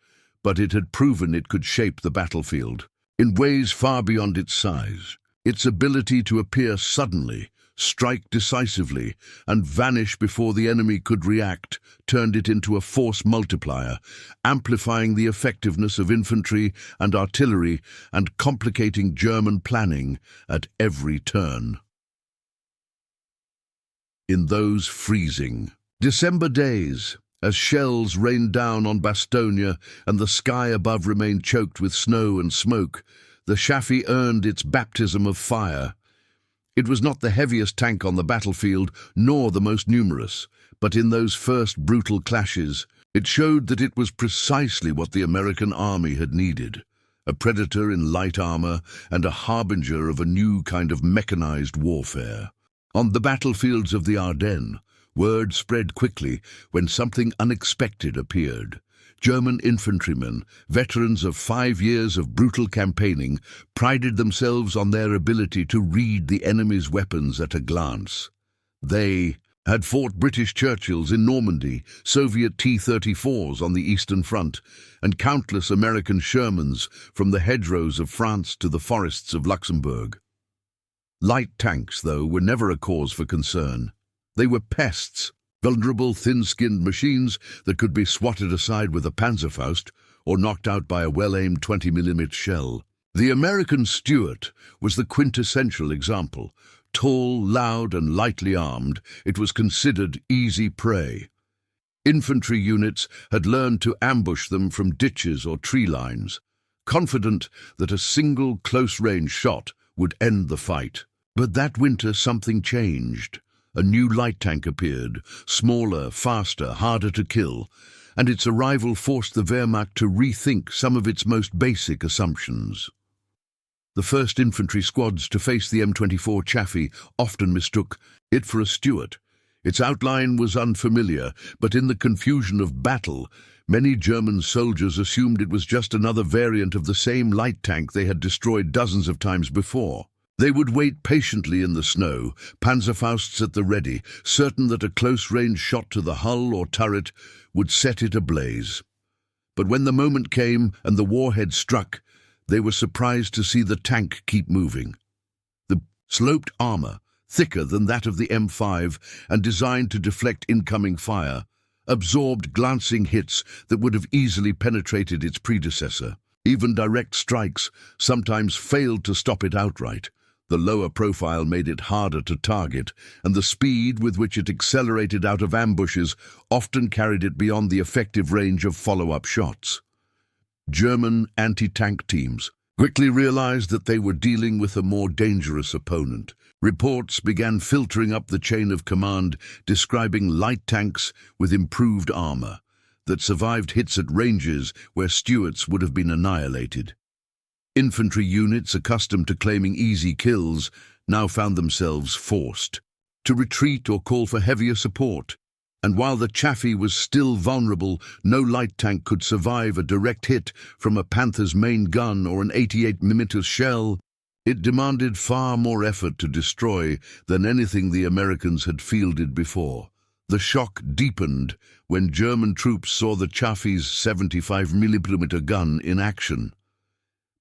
but it had proven it could shape the battlefield in ways far beyond its size. Its ability to appear suddenly, strike decisively, and vanish before the enemy could react turned it into a force multiplier, amplifying the effectiveness of infantry and artillery and complicating German planning at every turn. In those freezing December days, as shells rained down on Bastogne and the sky above remained choked with snow and smoke, the Chaffee earned its baptism of fire. It was not the heaviest tank on the battlefield, nor the most numerous, but in those first brutal clashes, it showed that it was precisely what the American army had needed: a predator in light armor and a harbinger of a new kind of mechanized warfare. On the battlefields of the Ardennes, word spread quickly when something unexpected appeared. German infantrymen, veterans of 5 years of brutal campaigning, prided themselves on their ability to read the enemy's weapons at a glance. They had fought British Churchills in Normandy, Soviet T-34s on the Eastern Front, and countless American Shermans from the hedgerows of France to the forests of Luxembourg. Light tanks, though, were never a cause for concern. They were pests, vulnerable, thin-skinned machines that could be swatted aside with a Panzerfaust or knocked out by a well-aimed 20mm shell. The American Stuart was the quintessential example. Tall, loud, and lightly armed, it was considered easy prey. Infantry units had learned to ambush them from ditches or tree lines, confident that a single close-range shot would end the fight. But that winter something changed. A new light tank appeared, smaller, faster, harder to kill, and its arrival forced the Wehrmacht to rethink some of its most basic assumptions. The first infantry squads to face the M24 Chaffee often mistook it for a Stuart. Its outline was unfamiliar, but in the confusion of battle, many German soldiers assumed it was just another variant of the same light tank they had destroyed dozens of times before. They would wait patiently in the snow, Panzerfausts at the ready, certain that a close-range shot to the hull or turret would set it ablaze. But when the moment came and the warhead struck, they were surprised to see the tank keep moving. The sloped armor, thicker than that of the M5 and designed to deflect incoming fire, absorbed glancing hits that would have easily penetrated its predecessor. Even direct strikes sometimes failed to stop it outright. The lower profile made it harder to target, and the speed with which it accelerated out of ambushes often carried it beyond the effective range of follow-up shots. German anti-tank teams quickly realized that they were dealing with a more dangerous opponent. Reports began filtering up the chain of command, describing light tanks with improved armor that survived hits at ranges where Stuarts would have been annihilated. Infantry units accustomed to claiming easy kills now found themselves forced to retreat or call for heavier support. And while the Chaffee was still vulnerable, no light tank could survive a direct hit from a Panther's main gun or an 88mm shell. It demanded far more effort to destroy than anything the Americans had fielded before. The shock deepened when German troops saw the Chaffee's 75mm gun in action.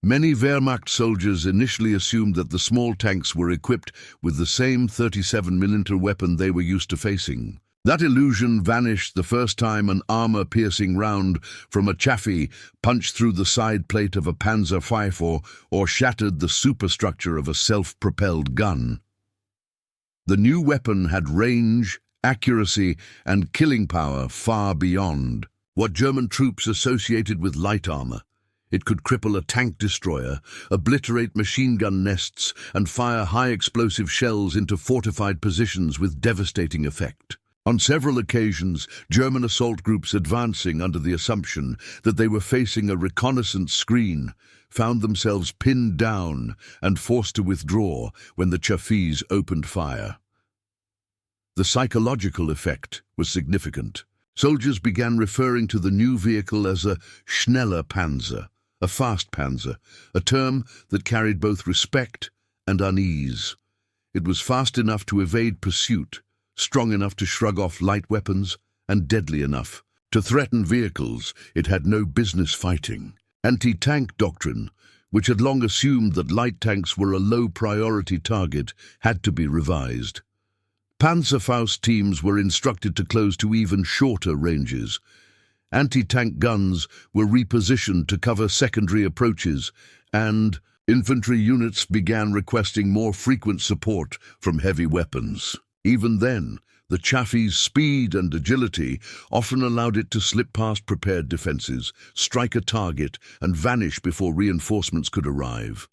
Many Wehrmacht soldiers initially assumed that the small tanks were equipped with the same 37mm weapon they were used to facing. That illusion vanished the first time an armor-piercing round from a Chaffee punched through the side plate of a Panzer IV or shattered the superstructure of a self-propelled gun. The new weapon had range, accuracy, and killing power far beyond what German troops associated with light armor. It could cripple a tank destroyer, obliterate machine gun nests, and fire high-explosive shells into fortified positions with devastating effect. On several occasions, German assault groups advancing under the assumption that they were facing a reconnaissance screen found themselves pinned down and forced to withdraw when the Chaffees opened fire. The psychological effect was significant. Soldiers began referring to the new vehicle as a schneller Panzer, a fast Panzer, a term that carried both respect and unease. It was fast enough to evade pursuit, strong enough to shrug off light weapons, and deadly enough to threaten vehicles it had no business fighting. Anti-tank doctrine, which had long assumed that light tanks were a low-priority target, had to be revised. Panzerfaust teams were instructed to close to even shorter ranges. Anti-tank guns were repositioned to cover secondary approaches, and infantry units began requesting more frequent support from heavy weapons. Even then, the Chaffee's speed and agility often allowed it to slip past prepared defenses, strike a target, and vanish before reinforcements could arrive.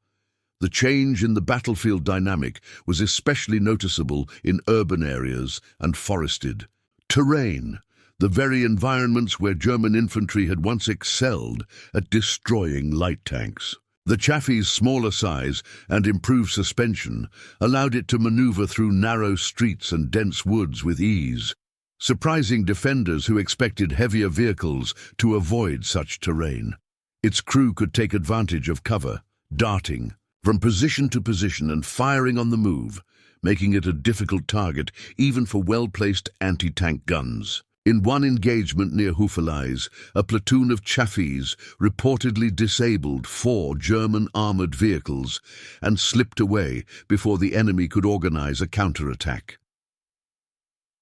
The change in the battlefield dynamic was especially noticeable in urban areas and forested terrain, the very environments where German infantry had once excelled at destroying light tanks. The Chaffee's smaller size and improved suspension allowed it to maneuver through narrow streets and dense woods with ease, surprising defenders who expected heavier vehicles to avoid such terrain. Its crew could take advantage of cover, darting from position to position and firing on the move, making it a difficult target even for well-placed anti-tank guns. In one engagement near Hufeleis, a platoon of Chaffees reportedly disabled 4 German armored vehicles and slipped away before the enemy could organize a counterattack.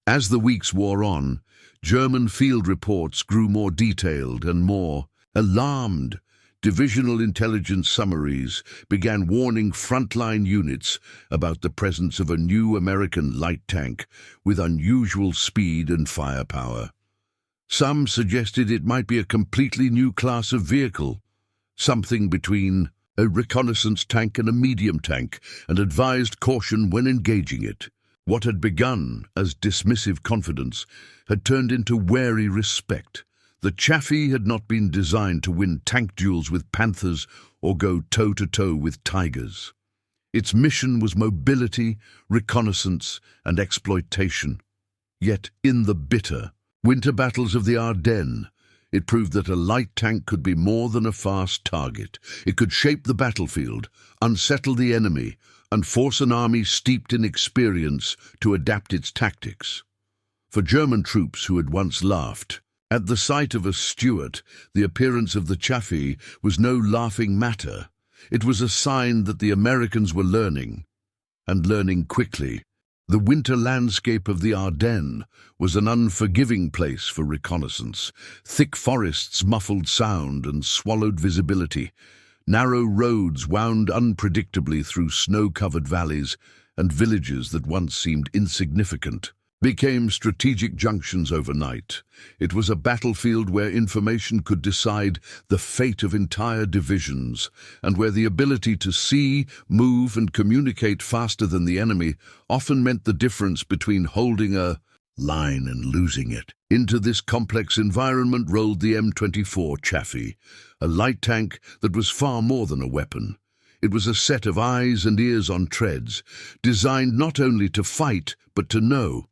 As the weeks wore on, German field reports grew more detailed and more alarmed. Divisional intelligence summaries began warning frontline units about the presence of a new American light tank with unusual speed and firepower. Some suggested it might be a completely new class of vehicle, something between a reconnaissance tank and a medium tank, and advised caution when engaging it. What had begun as dismissive confidence had turned into wary respect. The Chaffee had not been designed to win tank duels with Panthers or go toe-to-toe with Tigers. Its mission was mobility, reconnaissance, and exploitation. Yet, in the bitter winter battles of the Ardennes, it proved that a light tank could be more than a fast target. It could shape the battlefield, unsettle the enemy, and force an army steeped in experience to adapt its tactics. For German troops who had once laughed at the sight of a Stuart, the appearance of the Chaffee was no laughing matter. It was a sign that the Americans were learning, and learning quickly. The winter landscape of the Ardennes was an unforgiving place for reconnaissance. Thick forests muffled sound and swallowed visibility. Narrow roads wound unpredictably through snow-covered valleys, and villages that once seemed insignificant became strategic junctions overnight. It was a battlefield where information could decide the fate of entire divisions, and where the ability to see, move, and communicate faster than the enemy often meant the difference between holding a line and losing it. Into this complex environment rolled the M24 Chaffee, a light tank that was far more than a weapon. It was a set of eyes and ears on treads, designed not only to fight but to know,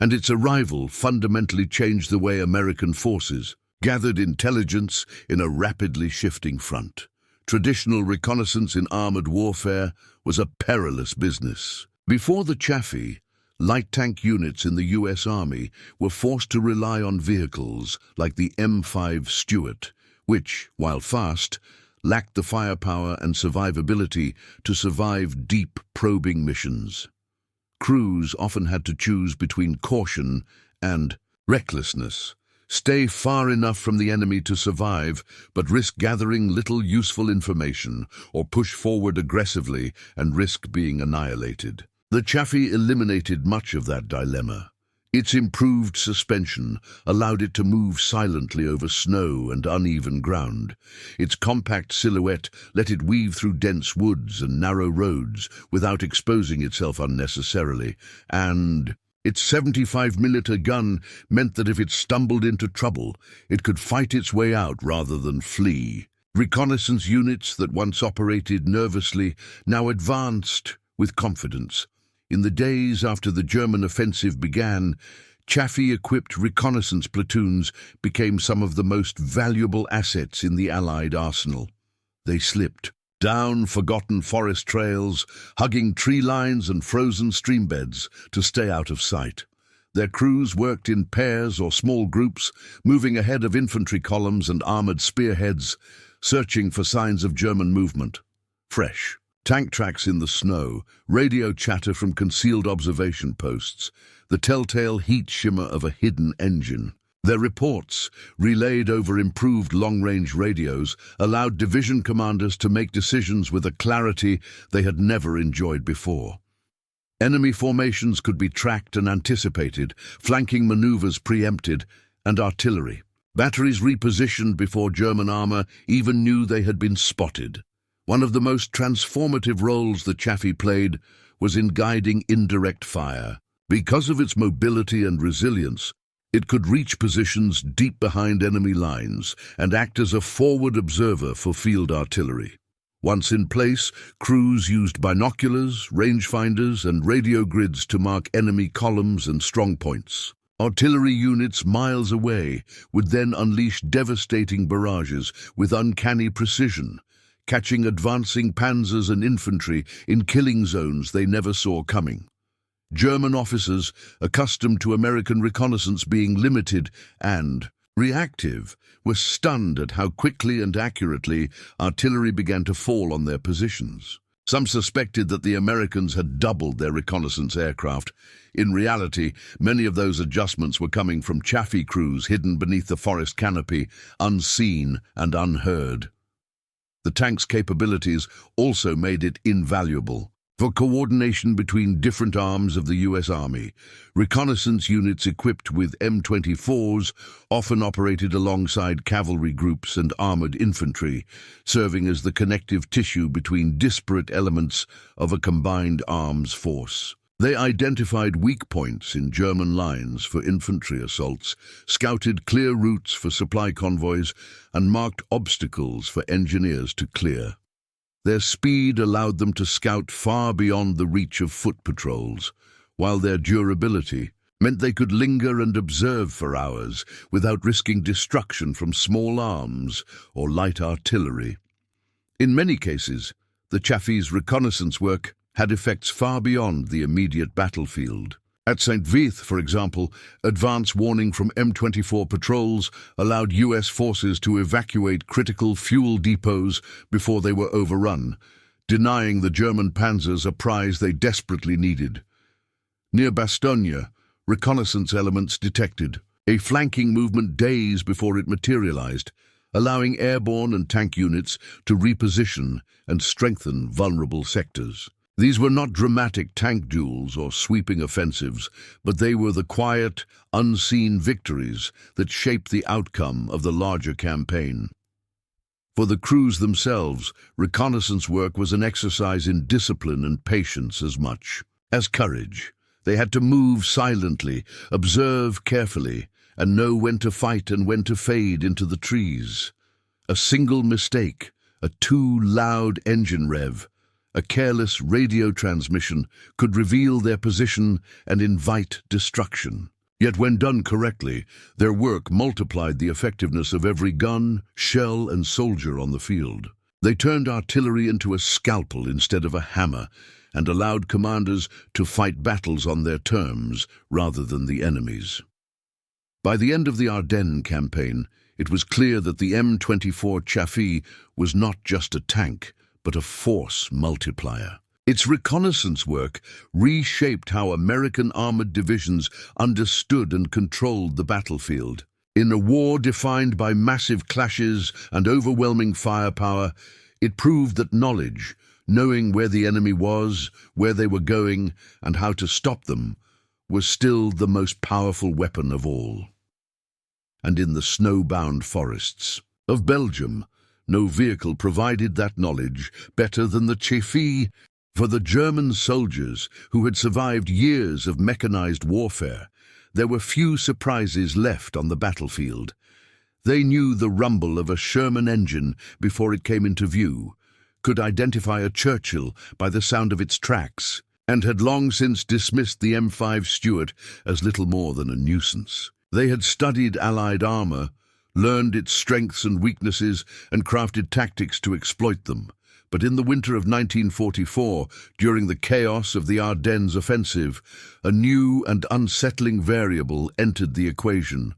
and its arrival fundamentally changed the way American forces gathered intelligence in a rapidly shifting front. Traditional reconnaissance in armored warfare was a perilous business. Before the Chaffee, light tank units in the U.S. Army were forced to rely on vehicles like the M5 Stuart, which, while fast, lacked the firepower and survivability to survive deep, probing missions. Crews often had to choose between caution and recklessness, stay far enough from the enemy to survive, but risk gathering little useful information, or push forward aggressively and risk being annihilated. The Chaffee eliminated much of that dilemma. Its improved suspension allowed it to move silently over snow and uneven ground. Its compact silhouette let it weave through dense woods and narrow roads without exposing itself unnecessarily, and its 75mm gun meant that if it stumbled into trouble, it could fight its way out rather than flee. Reconnaissance units that once operated nervously now advanced with confidence. In the days after the German offensive began, Chaffee-equipped reconnaissance platoons became some of the most valuable assets in the Allied arsenal. They slipped down forgotten forest trails, hugging tree lines and frozen streambeds to stay out of sight. Their crews worked in pairs or small groups, moving ahead of infantry columns and armored spearheads, searching for signs of German movement. Fresh tank tracks in the snow, radio chatter from concealed observation posts, the telltale heat shimmer of a hidden engine. Their reports, relayed over improved long-range radios, allowed division commanders to make decisions with a clarity they had never enjoyed before. Enemy formations could be tracked and anticipated, flanking maneuvers preempted, and artillery. Batteries repositioned before German armor even knew they had been spotted. One of the most transformative roles the Chaffee played was in guiding indirect fire. Because of its mobility and resilience, it could reach positions deep behind enemy lines and act as a forward observer for field artillery. Once in place, crews used binoculars, rangefinders, and radio grids to mark enemy columns and strongpoints. Artillery units miles away would then unleash devastating barrages with uncanny precision, catching advancing panzers and infantry in killing zones they never saw coming. German officers, accustomed to American reconnaissance being limited and reactive, were stunned at how quickly and accurately artillery began to fall on their positions. Some suspected that the Americans had doubled their reconnaissance aircraft. In reality, many of those adjustments were coming from Chaffee crews hidden beneath the forest canopy, unseen and unheard. The tank's capabilities also made it invaluable for coordination between different arms of the U.S. Army. Reconnaissance units equipped with M24s often operated alongside cavalry groups and armored infantry, serving as the connective tissue between disparate elements of a combined arms force. They identified weak points in German lines for infantry assaults, scouted clear routes for supply convoys, and marked obstacles for engineers to clear. Their speed allowed them to scout far beyond the reach of foot patrols, while their durability meant they could linger and observe for hours without risking destruction from small arms or light artillery. In many cases, the Chaffee's reconnaissance work had effects far beyond the immediate battlefield. At St. Vith, for example, advance warning from M24 patrols allowed U.S. forces to evacuate critical fuel depots before they were overrun, denying the German panzers a prize they desperately needed. Near Bastogne, reconnaissance elements detected a flanking movement days before it materialized, allowing airborne and tank units to reposition and strengthen vulnerable sectors. These were not dramatic tank duels or sweeping offensives, but they were the quiet, unseen victories that shaped the outcome of the larger campaign. For the crews themselves, reconnaissance work was an exercise in discipline and patience as much as courage. They had to move silently, observe carefully, and know when to fight and when to fade into the trees. A single mistake, a too loud engine rev, a careless radio transmission could reveal their position and invite destruction. Yet when done correctly, their work multiplied the effectiveness of every gun, shell, and soldier on the field. They turned artillery into a scalpel instead of a hammer, and allowed commanders to fight battles on their terms rather than the enemy's. By the end of the Ardennes campaign, it was clear that the M24 Chaffee was not just a tank, but a force multiplier. Its reconnaissance work reshaped how American armored divisions understood and controlled the battlefield. In a war defined by massive clashes and overwhelming firepower, it proved that knowledge, knowing where the enemy was, where they were going, and how to stop them, was still the most powerful weapon of all. And in the snow-bound forests of Belgium, no vehicle provided that knowledge better than the Chaffee. For the German soldiers who had survived years of mechanized warfare, there were few surprises left on the battlefield. They knew the rumble of a Sherman engine before it came into view, could identify a Churchill by the sound of its tracks, and had long since dismissed the M5 Stuart as little more than a nuisance. They had studied Allied armor, learned its strengths and weaknesses, and crafted tactics to exploit them. But in the winter of 1944, during the chaos of the Ardennes offensive, a new and unsettling variable entered the equation.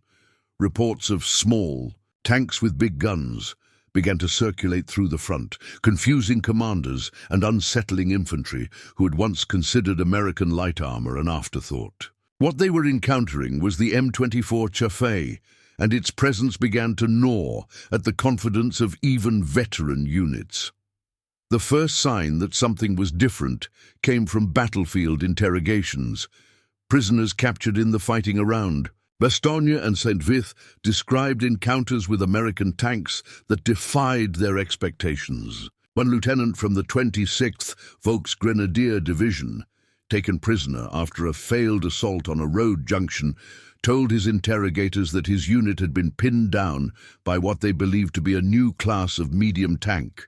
Reports of small, tanks with big guns, began to circulate through the front, confusing commanders and unsettling infantry who had once considered American light armor an afterthought. What they were encountering was the M24 Chaffee, and its presence began to gnaw at the confidence of even veteran units. The first sign that something was different came from battlefield interrogations. Prisoners captured in the fighting around Bastogne and Saint-Vith described encounters with American tanks that defied their expectations. One lieutenant from the 26th Volksgrenadier Division, taken prisoner after a failed assault on a road junction, told his interrogators that his unit had been pinned down by what they believed to be a new class of medium tank.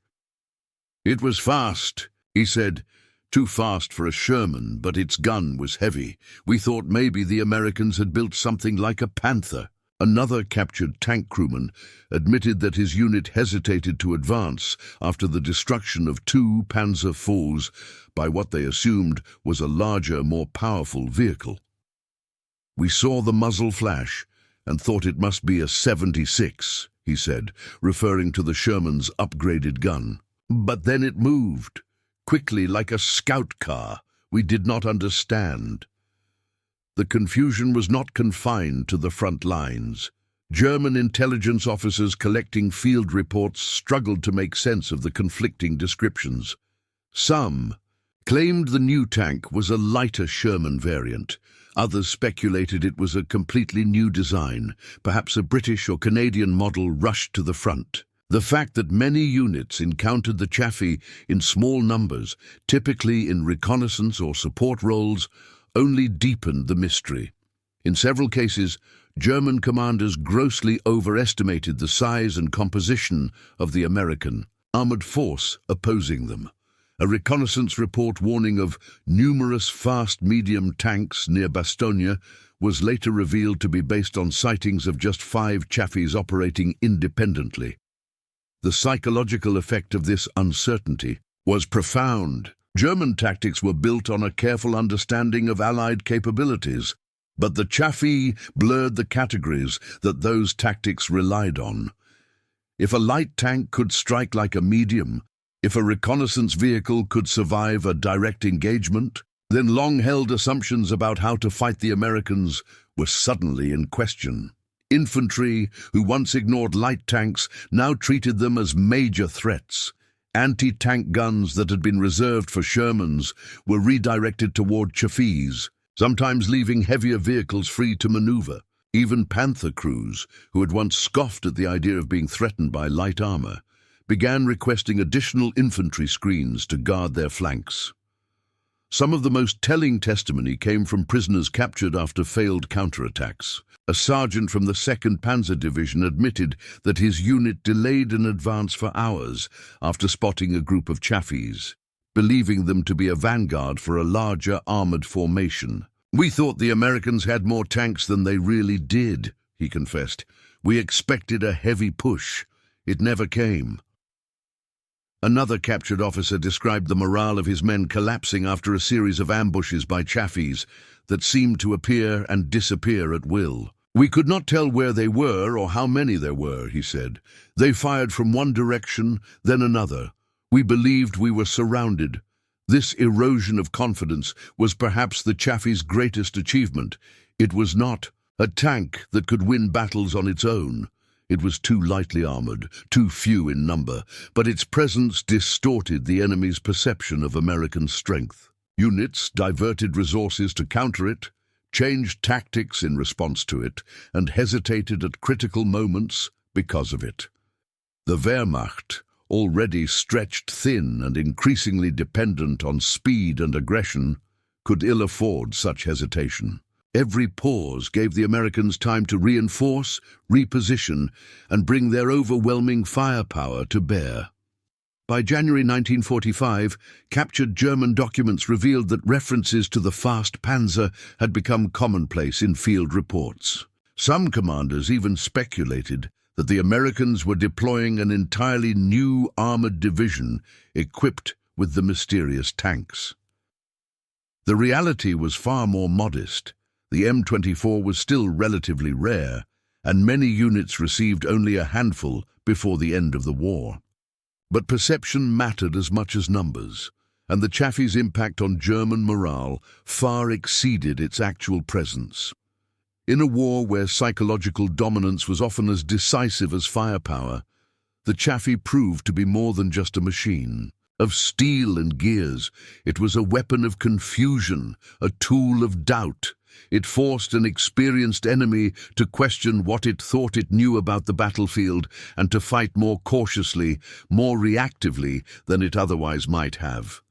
"It was fast," he said. "Too fast for a Sherman, but its gun was heavy. We thought maybe the Americans had built something like a Panther." Another captured tank crewman admitted that his unit hesitated to advance after the destruction of 2 Panzer IVs by what they assumed was a larger, more powerful vehicle. "We saw the muzzle flash and thought it must be a 76, he said, referring to the Sherman's upgraded gun. "But then it moved, quickly like a scout car. We did not understand." The confusion was not confined to the front lines. German intelligence officers collecting field reports struggled to make sense of the conflicting descriptions. Some claimed the new tank was a lighter Sherman variant. Others speculated it was a completely new design, perhaps a British or Canadian model rushed to the front. The fact that many units encountered the Chaffee in small numbers, typically in reconnaissance or support roles, only deepened the mystery. In several cases, German commanders grossly overestimated the size and composition of the American armored force opposing them. A reconnaissance report warning of numerous fast medium tanks near Bastogne was later revealed to be based on sightings of just 5 Chaffees operating independently. The psychological effect of this uncertainty was profound. German tactics were built on a careful understanding of Allied capabilities, but the Chaffee blurred the categories that those tactics relied on. If a light tank could strike like a medium, if a reconnaissance vehicle could survive a direct engagement, Then long-held assumptions about how to fight the Americans were suddenly in question. Infantry, who once ignored light tanks, now treated them as major threats. Anti-tank guns that had been reserved for Shermans were redirected toward Chaffees, sometimes leaving heavier vehicles free to maneuver. Even Panther crews, who had once scoffed at the idea of being threatened by light armor, began requesting additional infantry screens to guard their flanks. Some of the most telling testimony came from prisoners captured after failed counterattacks. A sergeant from the 2nd Panzer Division admitted that his unit delayed an advance for hours after spotting a group of Chaffees, believing them to be a vanguard for a larger armored formation. "We thought the Americans had more tanks than they really did," he confessed. "We expected a heavy push. It never came." Another captured officer described the morale of his men collapsing after a series of ambushes by Chaffees that seemed to appear and disappear at will. "We could not tell where they were or how many there were," he said. "They fired from one direction, then another. We believed we were surrounded." This erosion of confidence was perhaps the Chaffee's greatest achievement. It was not a tank that could win battles on its own. It was too lightly armored, too few in number, but its presence distorted the enemy's perception of American strength. Units diverted resources to counter it, changed tactics in response to it, and hesitated at critical moments because of it. The Wehrmacht, already stretched thin and increasingly dependent on speed and aggression, could ill afford such hesitation. Every pause gave the Americans time to reinforce, reposition, and bring their overwhelming firepower to bear. By January 1945, captured German documents revealed that references to the fast Panzer had become commonplace in field reports. Some commanders even speculated that the Americans were deploying an entirely new armored division equipped with the mysterious tanks. The reality was far more modest. The M24 was still relatively rare, and many units received only a handful before the end of the war. But perception mattered as much as numbers, and the Chaffee's impact on German morale far exceeded its actual presence. In a war where psychological dominance was often as decisive as firepower, the Chaffee proved to be more than just a machine. Of steel and gears, it was a weapon of confusion, a tool of doubt. It forced an experienced enemy to question what it thought it knew about the battlefield and to fight more cautiously, more reactively than it otherwise might have.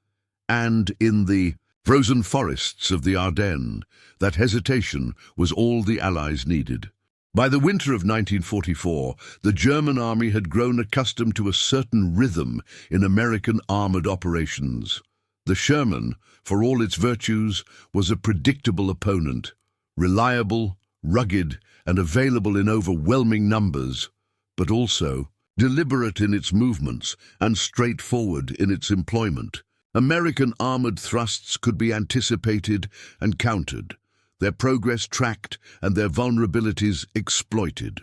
And in the frozen forests of the Ardennes, that hesitation was all the Allies needed. By the winter of 1944, the German army had grown accustomed to a certain rhythm in American armored operations. The Sherman, for all its virtues, was a predictable opponent, reliable, rugged, and available in overwhelming numbers, but also deliberate in its movements and straightforward in its employment. American armored thrusts could be anticipated and countered, their progress tracked and their vulnerabilities exploited.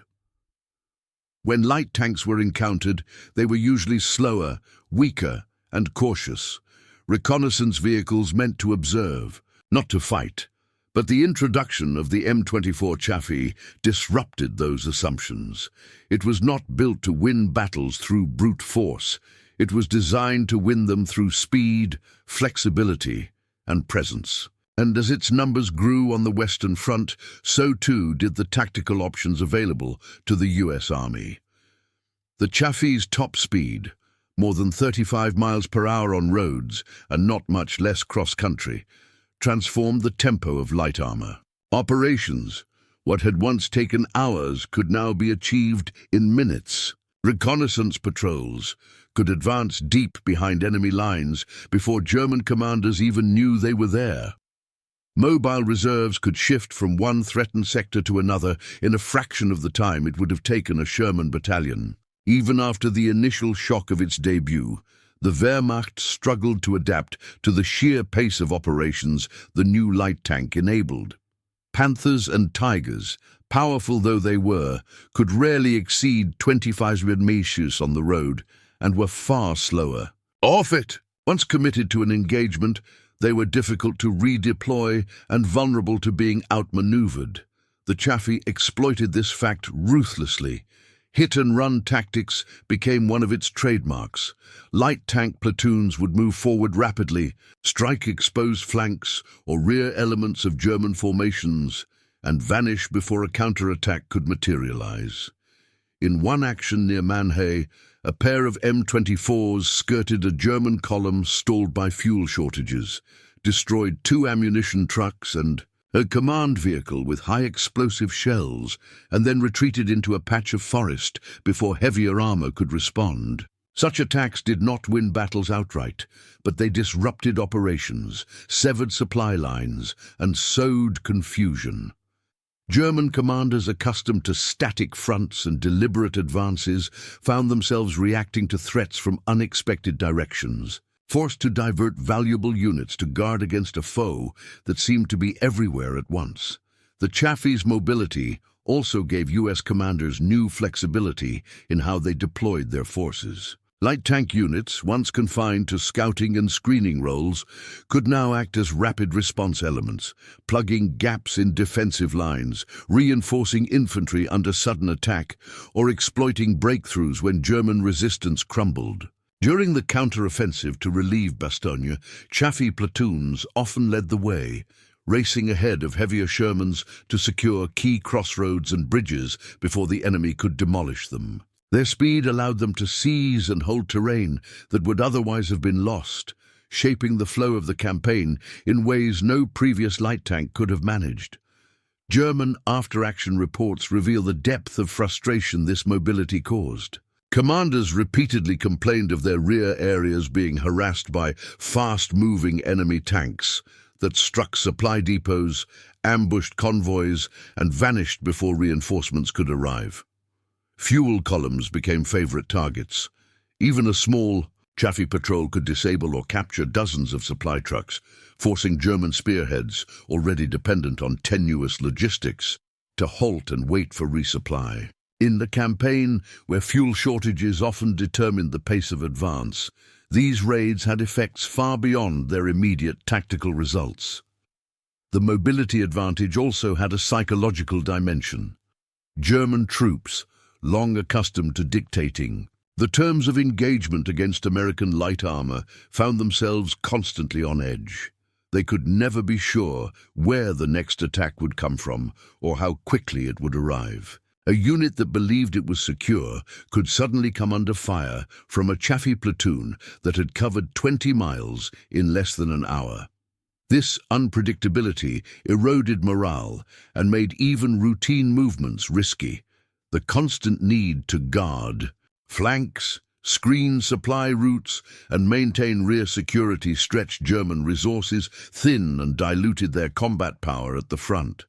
When light tanks were encountered, they were usually slower, weaker, and cautious. Reconnaissance vehicles meant to observe, not to fight. But the introduction of the M24 Chaffee disrupted those assumptions. It was not built to win battles through brute force. It was designed to win them through speed, flexibility, and presence. And as its numbers grew on the Western Front, so too did the tactical options available to the US Army. The Chaffee's top speed, more than 35 miles per hour on roads and not much less cross-country, transformed the tempo of light armor. Operations, what had once taken hours, could now be achieved in minutes. Reconnaissance patrols could advance deep behind enemy lines before German commanders even knew they were there. Mobile reserves could shift from one threatened sector to another in a fraction of the time it would have taken a Sherman battalion. Even after the initial shock of its debut, the Wehrmacht struggled to adapt to the sheer pace of operations the new light tank enabled. Panthers and Tigers, powerful though they were, could rarely exceed 25 meters on the road and were far slower. Off it! Once committed to an engagement, They were difficult to redeploy and vulnerable to being outmaneuvered. The Chaffee exploited this fact ruthlessly. Hit-and-run tactics became one of its trademarks. Light tank platoons would move forward rapidly, strike exposed flanks or rear elements of German formations, and vanish before a counterattack could materialize. In one action near Mannheim, a pair of M24s skirted a German column stalled by fuel shortages, destroyed 2 ammunition trucks and a command vehicle with high explosive shells, and then retreated into a patch of forest before heavier armor could respond. Such attacks did not win battles outright, but they disrupted operations, severed supply lines, and sowed confusion. German commanders accustomed to static fronts and deliberate advances found themselves reacting to threats from unexpected directions, forced to divert valuable units to guard against a foe that seemed to be everywhere at once. The Chaffee's mobility also gave U.S. commanders new flexibility in how they deployed their forces. Light tank units, once confined to scouting and screening roles, could now act as rapid response elements, plugging gaps in defensive lines, reinforcing infantry under sudden attack, or exploiting breakthroughs when German resistance crumbled. During the counteroffensive to relieve Bastogne, Chaffee platoons often led the way, racing ahead of heavier Shermans to secure key crossroads and bridges before the enemy could demolish them. Their speed allowed them to seize and hold terrain that would otherwise have been lost, shaping the flow of the campaign in ways no previous light tank could have managed. German after-action reports reveal the depth of frustration this mobility caused. Commanders repeatedly complained of their rear areas being harassed by fast-moving enemy tanks that struck supply depots, ambushed convoys, and vanished before reinforcements could arrive. Fuel columns became favorite targets. Even a small Chaffee patrol could disable or capture dozens of supply trucks, forcing German spearheads, already dependent on tenuous logistics, to halt and wait for resupply. In the campaign, where fuel shortages often determined the pace of advance, these raids had effects far beyond their immediate tactical results. The mobility advantage also had a psychological dimension. German troops, long accustomed to dictating the terms of engagement against American light armor, found themselves constantly on edge. They could never be sure where the next attack would come from or how quickly it would arrive. A unit that believed it was secure could suddenly come under fire from a Chaffee platoon that had covered 20 miles in less than an hour. This unpredictability eroded morale and made even routine movements risky. The constant need to guard flanks, screen supply routes, and maintain rear security stretched German resources thin and diluted their combat power at the front.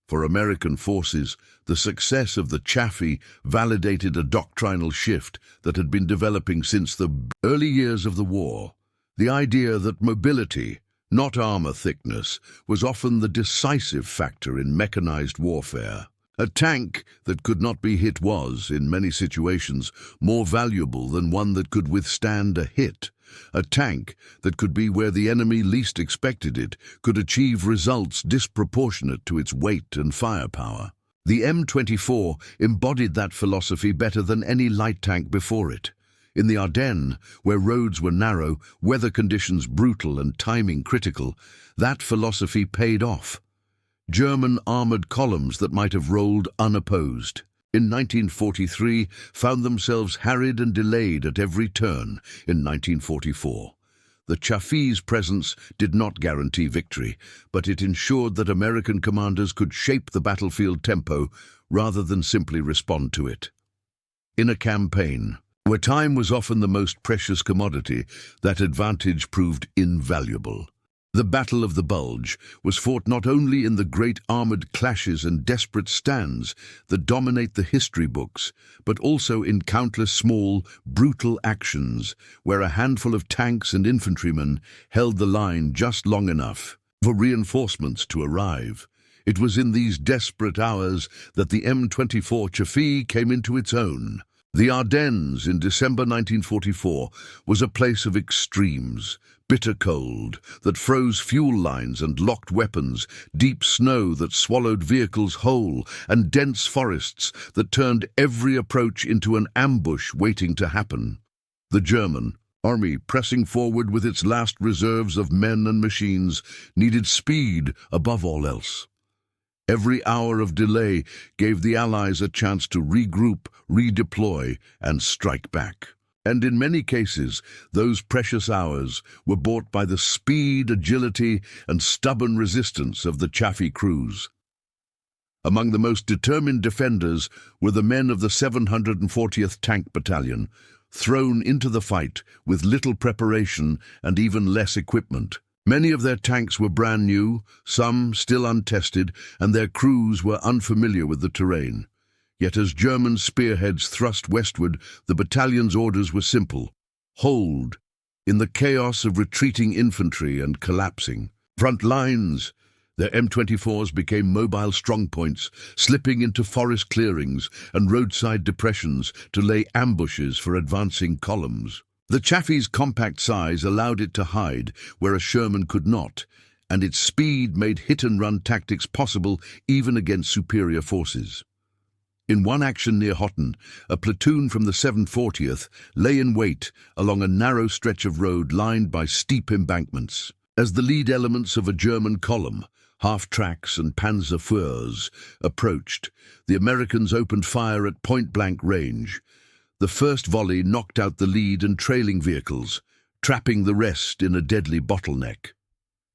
For American forces, the success of the Chaffee validated a doctrinal shift that had been developing since the early years of the war. The idea that mobility, not armor thickness, was often the decisive factor in mechanized warfare. A tank that could not be hit was, in many situations, more valuable than one that could withstand a hit. A tank that could be where the enemy least expected it could achieve results disproportionate to its weight and firepower. The M24 embodied that philosophy better than any light tank before it. In the Ardennes, where roads were narrow, weather conditions brutal and timing critical, that philosophy paid off. German armored columns that might have rolled unopposed in 1943 found themselves harried and delayed at every turn in 1944. The Chaffee's presence did not guarantee victory, but it ensured that American commanders could shape the battlefield tempo rather than simply respond to it. In a campaign, where time was often the most precious commodity, that advantage proved invaluable. The Battle of the Bulge was fought not only in the great armored clashes and desperate stands that dominate the history books, but also in countless small, brutal actions where a handful of tanks and infantrymen held the line just long enough for reinforcements to arrive. It was in these desperate hours that the M24 Chaffee came into its own. The Ardennes in December 1944 was a place of extremes. bitter cold that froze fuel lines and locked weapons, deep snow that swallowed vehicles whole, and dense forests that turned every approach into an ambush waiting to happen. The German army, pressing forward with its last reserves of men and machines, needed speed above all else. Every hour of delay gave the Allies a chance to regroup, redeploy, and strike back. And in many cases, those precious hours were bought by the speed, agility, and stubborn resistance of the Chaffee crews. Among the most determined defenders were the men of the 740th Tank Battalion, thrown into the fight with little preparation and even less equipment. Many of their tanks were brand new, some still untested, and their crews were unfamiliar with the terrain. Yet as German spearheads thrust westward, the battalion's orders were simple: hold, in the chaos of retreating infantry and collapsing. Front lines! Their M24s became mobile strongpoints, slipping into forest clearings and roadside depressions to lay ambushes for advancing columns. The Chaffee's compact size allowed it to hide where a Sherman could not, and its speed made hit-and-run tactics possible even against superior forces. In one action near Hotten, a platoon from the 740th lay in wait along a narrow stretch of road lined by steep embankments. As the lead elements of a German column, half-tracks and Panzer IVs, approached, the Americans opened fire at point-blank range. The first volley knocked out the lead and trailing vehicles, trapping the rest in a deadly bottleneck.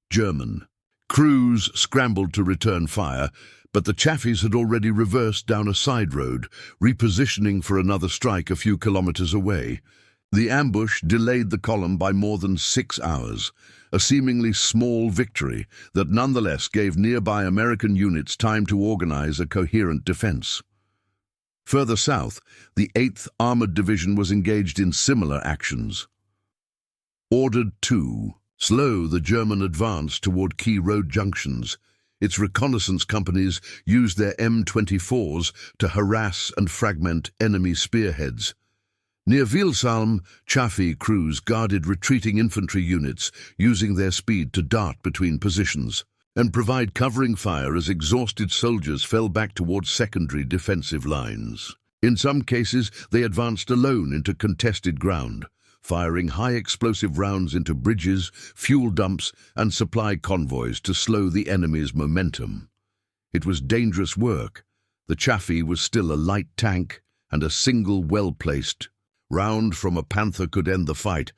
German crews scrambled to return fire, but the Chaffees had already reversed down a side road, repositioning for another strike a few kilometers away. The ambush delayed the column by more than 6 hours, a seemingly small victory that nonetheless gave nearby American units time to organize a coherent defense. Further south, the 8th Armored Division was engaged in similar actions. Ordered to slow the German advance toward key road junctions, its reconnaissance companies used their M24s to harass and fragment enemy spearheads. Near Wilsheim, Chaffee crews guarded retreating infantry units, using their speed to dart between positions and provide covering fire as exhausted soldiers fell back towards secondary defensive lines. In some cases, they advanced alone into contested ground, firing high-explosive rounds into bridges, fuel dumps, and supply convoys to slow the enemy's momentum. It was dangerous work. The Chaffee was still a light tank, and a single well-placed round from a Panther could end the fight,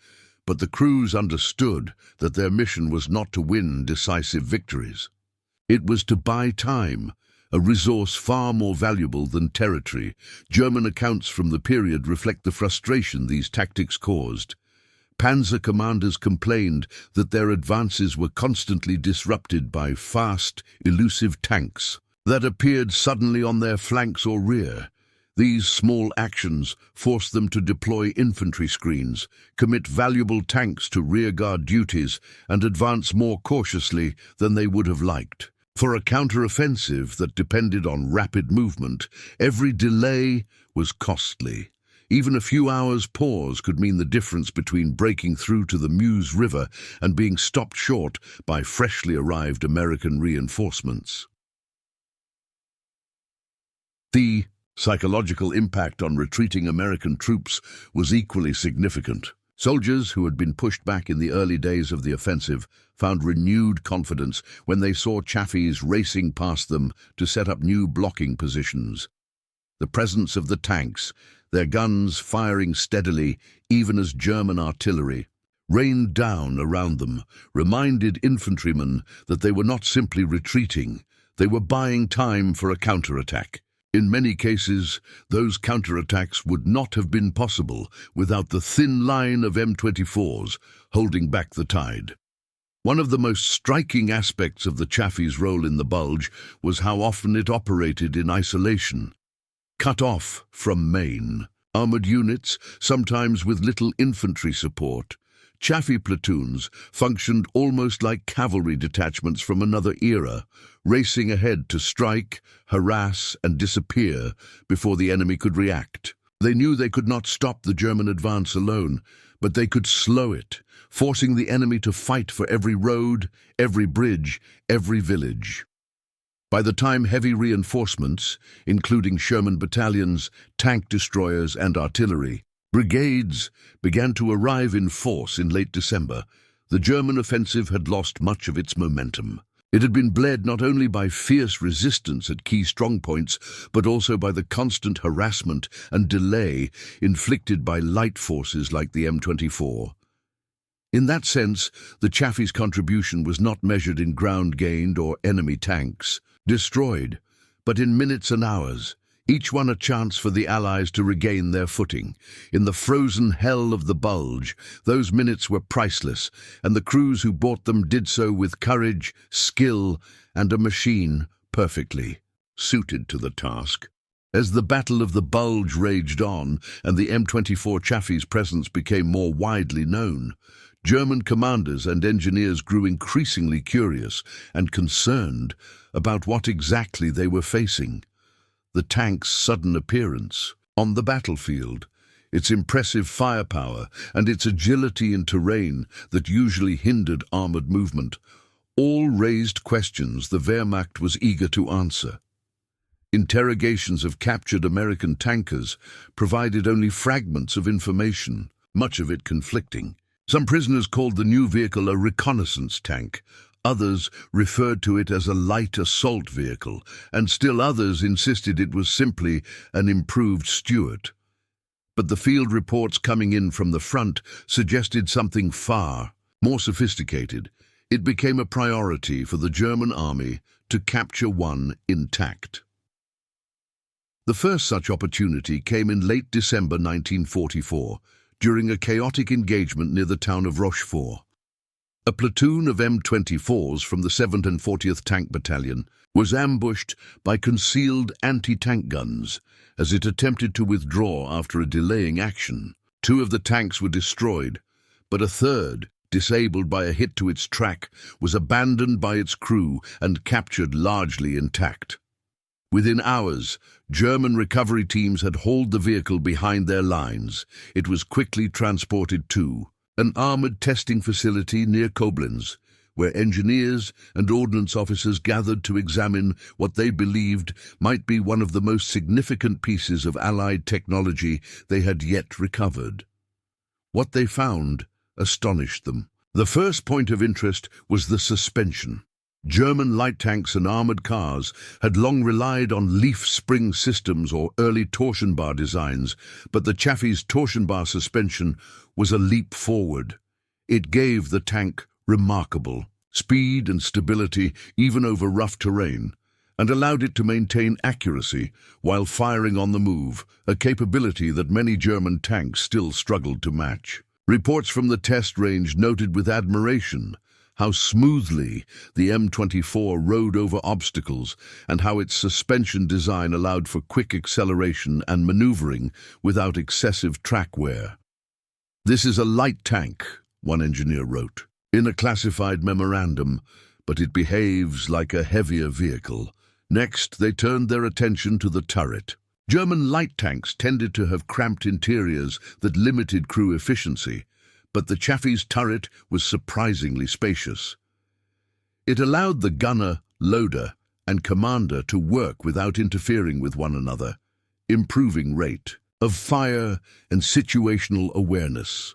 but the crews understood that their mission was not to win decisive victories. It was to buy time, a resource far more valuable than territory. German accounts from the period reflect the frustration these tactics caused. Panzer commanders complained that their advances were constantly disrupted by fast, elusive tanks that appeared suddenly on their flanks or rear. These small actions forced them to deploy infantry screens, commit valuable tanks to rearguard duties, and advance more cautiously than they would have liked. For a counteroffensive that depended on rapid movement, every delay was costly. Even a few hours' pause could mean the difference between breaking through to the Meuse River and being stopped short by freshly arrived American reinforcements. The psychological impact on retreating American troops was equally significant. Soldiers who had been pushed back in the early days of the offensive found renewed confidence when they saw Chaffees racing past them to set up new blocking positions. The presence of the tanks, their guns firing steadily even as German artillery rained down around them, reminded infantrymen that they were not simply retreating, they were buying time for a counterattack. In many cases, those counterattacks would not have been possible without the thin line of M24s holding back the tide. One of the most striking aspects of the Chaffee's role in the Bulge was how often it operated in isolation. Cut off from main armored units, sometimes with little infantry support, Chaffee platoons functioned almost like cavalry detachments from another era, racing ahead to strike, harass, and disappear before the enemy could react. They knew they could not stop the German advance alone, but they could slow it, forcing the enemy to fight for every road, every bridge, every village. By the time heavy reinforcements, including Sherman battalions, tank destroyers and artillery, brigades began to arrive in force in late December, the German offensive had lost much of its momentum. It had been bled not only by fierce resistance at key strongpoints, but also by the constant harassment and delay inflicted by light forces like the M24. In that sense, the Chaffee's contribution was not measured in ground gained or enemy tanks destroyed, but in minutes and hours, each one a chance for the Allies to regain their footing. In the frozen hell of the Bulge, those minutes were priceless, and the crews who bought them did so with courage, skill, and a machine perfectly suited to the task. As the Battle of the Bulge raged on and the M24 Chaffee's presence became more widely known, German commanders and engineers grew increasingly curious and concerned about what exactly they were facing. The tank's sudden appearance on the battlefield, its impressive firepower and its agility in terrain that usually hindered armored movement, all raised questions the Wehrmacht was eager to answer. Interrogations of captured American tankers provided only fragments of information, much of it conflicting. Some prisoners called the new vehicle a reconnaissance tank, others referred to it as a light assault vehicle, and still others insisted it was simply an improved Stuart. But the field reports coming in from the front suggested something far more sophisticated. It became a priority for the German army to capture one intact. The first such opportunity came in late December 1944, during a chaotic engagement near the town of Rochefort. A platoon of M24s from the 7th and 40th Tank Battalion was ambushed by concealed anti-tank guns as it attempted to withdraw after a delaying action. 2 of the tanks were destroyed, but a third, disabled by a hit to its track, was abandoned by its crew and captured largely intact. Within hours, German recovery teams had hauled the vehicle behind their lines. It was quickly transported to an armored testing facility near Koblenz, where engineers and ordnance officers gathered to examine what they believed might be one of the most significant pieces of Allied technology they had yet recovered. What they found astonished them. The first point of interest was the suspension. German light tanks and armored cars had long relied on leaf spring systems or early torsion-bar designs, but the Chaffee's torsion-bar suspension was a leap forward. It gave the tank remarkable speed and stability even over rough terrain, and allowed it to maintain accuracy while firing on the move, a capability that many German tanks still struggled to match. Reports from the test range noted with admiration how smoothly the M24 rode over obstacles and how its suspension design allowed for quick acceleration and maneuvering without excessive track wear. "This is a light tank," one engineer wrote in a classified memorandum, "but it behaves like a heavier vehicle." Next, they turned their attention to the turret. German light tanks tended to have cramped interiors that limited crew efficiency, but the Chaffee's turret was surprisingly spacious. It allowed the gunner, loader, and commander to work without interfering with one another, improving rate of fire and situational awareness.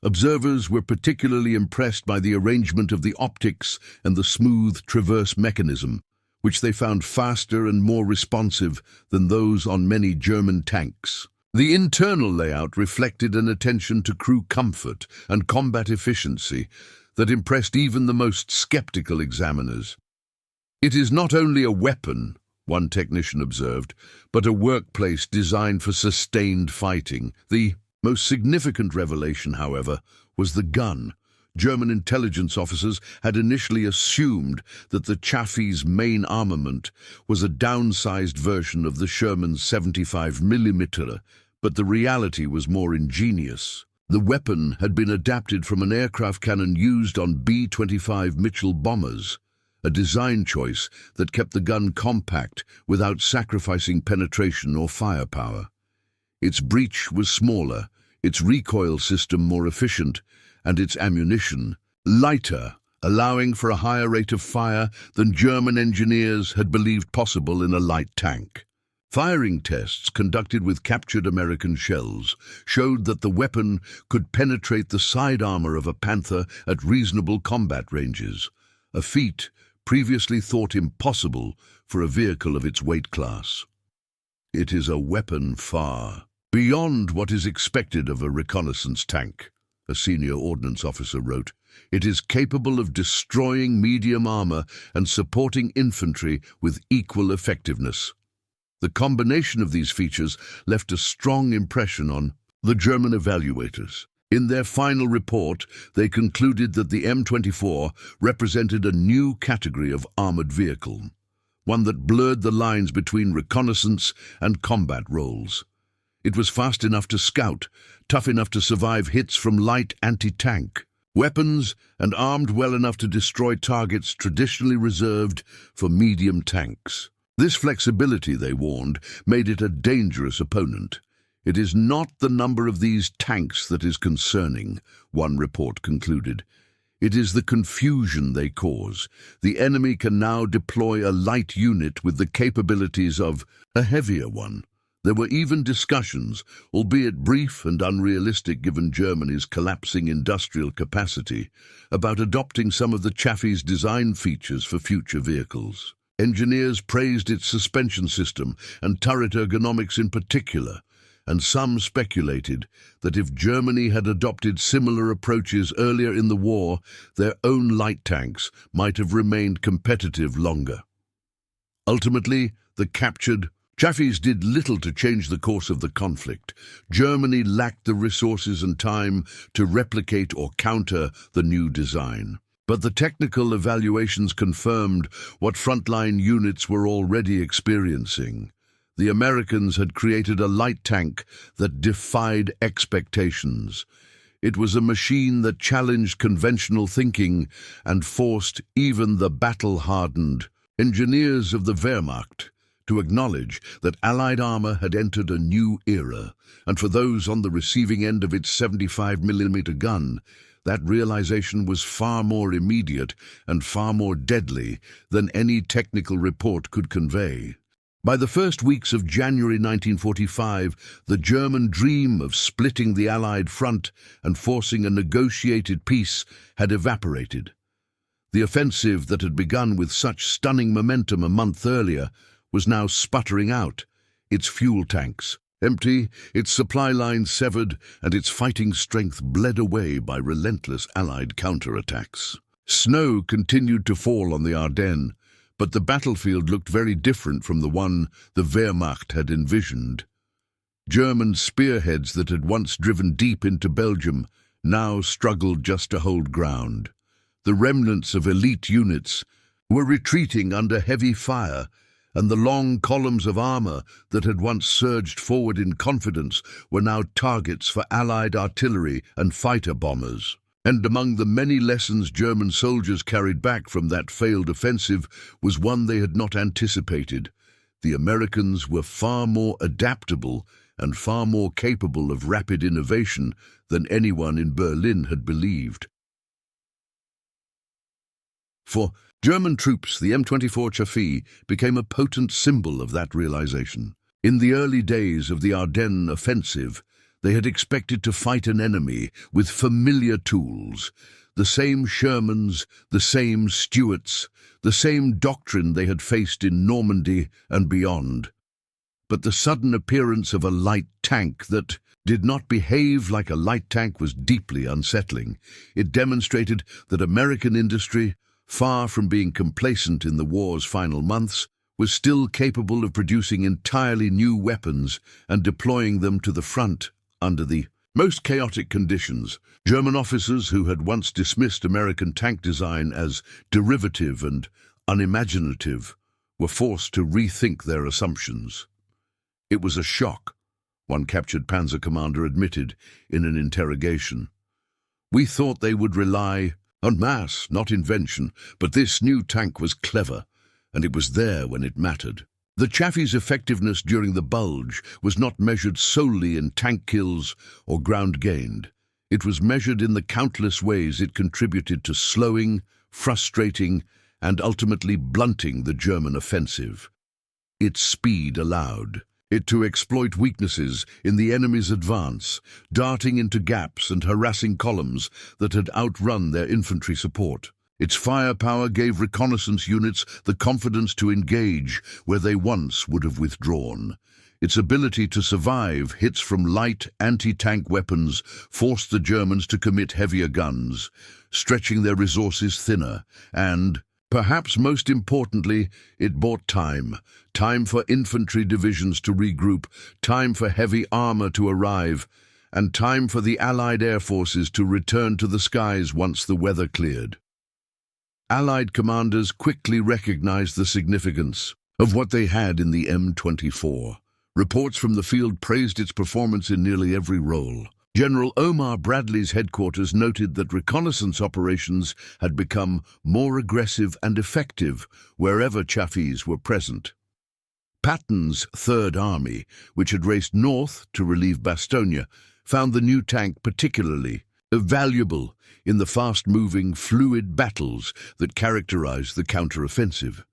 Observers were particularly impressed by the arrangement of the optics and the smooth traverse mechanism, which they found faster and more responsive than those on many German tanks. The internal layout reflected an attention to crew comfort and combat efficiency that impressed even the most skeptical examiners. "It is not only a weapon," one technician observed, "but a workplace designed for sustained fighting." The most significant revelation, however, was the gun. German intelligence officers had initially assumed that the Chaffee's main armament was a downsized version of the Sherman's 75mm, but the reality was more ingenious. The weapon had been adapted from an aircraft cannon used on B-25 Mitchell bombers, a design choice that kept the gun compact without sacrificing penetration or firepower. Its breech was smaller, its recoil system more efficient, and its ammunition lighter, allowing for a higher rate of fire than German engineers had believed possible in a light tank. Firing tests conducted with captured American shells showed that the weapon could penetrate the side armor of a Panther at reasonable combat ranges, a feat previously thought impossible for a vehicle of its weight class. It is a weapon far beyond what is expected of a reconnaissance tank, a senior ordnance officer wrote. It is capable of destroying medium armor and supporting infantry with equal effectiveness. The combination of these features left a strong impression on the German evaluators. In their final report, they concluded that the M24 represented a new category of armored vehicle, one that blurred the lines between reconnaissance and combat roles. It was fast enough to scout, tough enough to survive hits from light anti-tank weapons, and armed well enough to destroy targets traditionally reserved for medium tanks. This flexibility, they warned, made it a dangerous opponent. It is not the number of these tanks that is concerning, one report concluded. It is the confusion they cause. The enemy can now deploy a light unit with the capabilities of a heavier one. There were even discussions, albeit brief and unrealistic given Germany's collapsing industrial capacity, about adopting some of the Chaffee's design features for future vehicles. Engineers praised its suspension system and turret ergonomics in particular, and some speculated that if Germany had adopted similar approaches earlier in the war, their own light tanks might have remained competitive longer. Ultimately, the captured Chaffees did little to change the course of the conflict. Germany lacked the resources and time to replicate or counter the new design. But the technical evaluations confirmed what frontline units were already experiencing. The Americans had created a light tank that defied expectations. It was a machine that challenged conventional thinking and forced even the battle-hardened engineers of the Wehrmacht to acknowledge that Allied armor had entered a new era, and for those on the receiving end of its 75mm gun, that realization was far more immediate and far more deadly than any technical report could convey. By the first weeks of January 1945, the German dream of splitting the Allied front and forcing a negotiated peace had evaporated. The offensive that had begun with such stunning momentum a month earlier was now sputtering out, its fuel tanks empty, its supply lines severed, and its fighting strength bled away by relentless Allied counterattacks. Snow continued to fall on the Ardennes, but the battlefield looked very different from the one the Wehrmacht had envisioned. German spearheads that had once driven deep into Belgium now struggled just to hold ground. The remnants of elite units were retreating under heavy fire, and the long columns of armor that had once surged forward in confidence were now targets for Allied artillery and fighter bombers. And among the many lessons German soldiers carried back from that failed offensive was one they had not anticipated. The Americans were far more adaptable and far more capable of rapid innovation than anyone in Berlin had believed. For German troops, the M24 Chaffee became a potent symbol of that realization. In the early days of the Ardennes offensive, they had expected to fight an enemy with familiar tools, the same Shermans, the same Stuarts, the same doctrine they had faced in Normandy and beyond. But the sudden appearance of a light tank that did not behave like a light tank was deeply unsettling. It demonstrated that American industry, far from being complacent in the war's final months, was still capable of producing entirely new weapons and deploying them to the front under the most chaotic conditions. German officers who had once dismissed American tank design as derivative and unimaginative were forced to rethink their assumptions. It was a shock, one captured Panzer commander admitted in an interrogation. We thought they would rely on mass, not invention, but this new tank was clever, and it was there when it mattered. The Chaffee's effectiveness during the Bulge was not measured solely in tank kills or ground gained. It was measured in the countless ways it contributed to slowing, frustrating, and ultimately blunting the German offensive. Its speed allowed it to exploit weaknesses in the enemy's advance, darting into gaps and harassing columns that had outrun their infantry support. Its firepower gave reconnaissance units the confidence to engage where they once would have withdrawn. Its ability to survive hits from light anti-tank weapons forced the Germans to commit heavier guns, stretching their resources thinner, and, perhaps most importantly, it bought time. Time for infantry divisions to regroup, time for heavy armor to arrive, and time for the Allied air forces to return to the skies once the weather cleared. Allied commanders quickly recognized the significance of what they had in the M24. Reports from the field praised its performance in nearly every role. General Omar Bradley's headquarters noted that reconnaissance operations had become more aggressive and effective wherever Chaffees were present. Patton's Third Army, which had raced north to relieve Bastogne, found the new tank particularly valuable in the fast-moving, fluid battles that characterized the counteroffensive.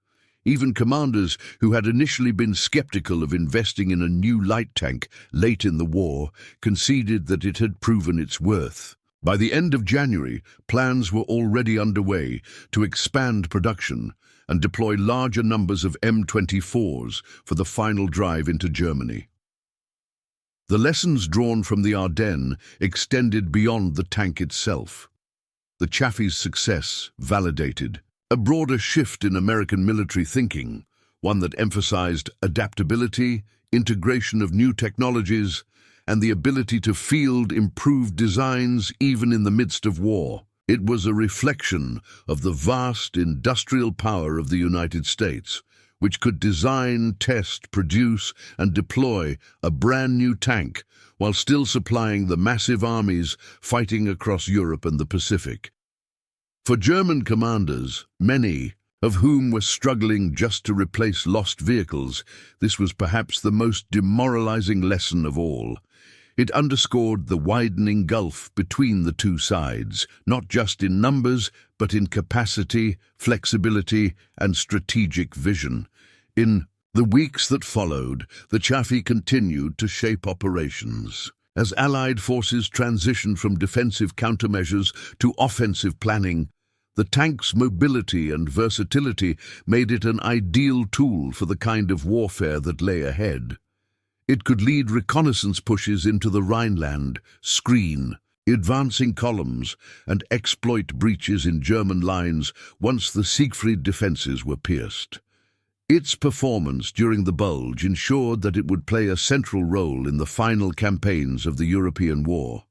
Even commanders who had initially been skeptical of investing in a new light tank late in the war conceded that it had proven its worth. By the end of January, plans were already underway to expand production and deploy larger numbers of M24s for the final drive into Germany. The lessons drawn from the Ardennes extended beyond the tank itself. The Chaffee's success validated a broader shift in American military thinking, one that emphasized adaptability, integration of new technologies, and the ability to field improved designs even in the midst of war. It was a reflection of the vast industrial power of the United States, which could design, test, produce, and deploy a brand new tank while still supplying the massive armies fighting across Europe and the Pacific. For German commanders, many of whom were struggling just to replace lost vehicles, this was perhaps the most demoralizing lesson of all. It underscored the widening gulf between the two sides, not just in numbers, but in capacity, flexibility, and strategic vision. In the weeks that followed, the Chaffee continued to shape operations. As Allied forces transitioned from defensive countermeasures to offensive planning, the tank's mobility and versatility made it an ideal tool for the kind of warfare that lay ahead. It could lead reconnaissance pushes into the Rhineland, screen advancing columns, and exploit breaches in German lines once the Siegfried defenses were pierced. Its performance during the Bulge ensured that it would play a central role in the final campaigns of the European war.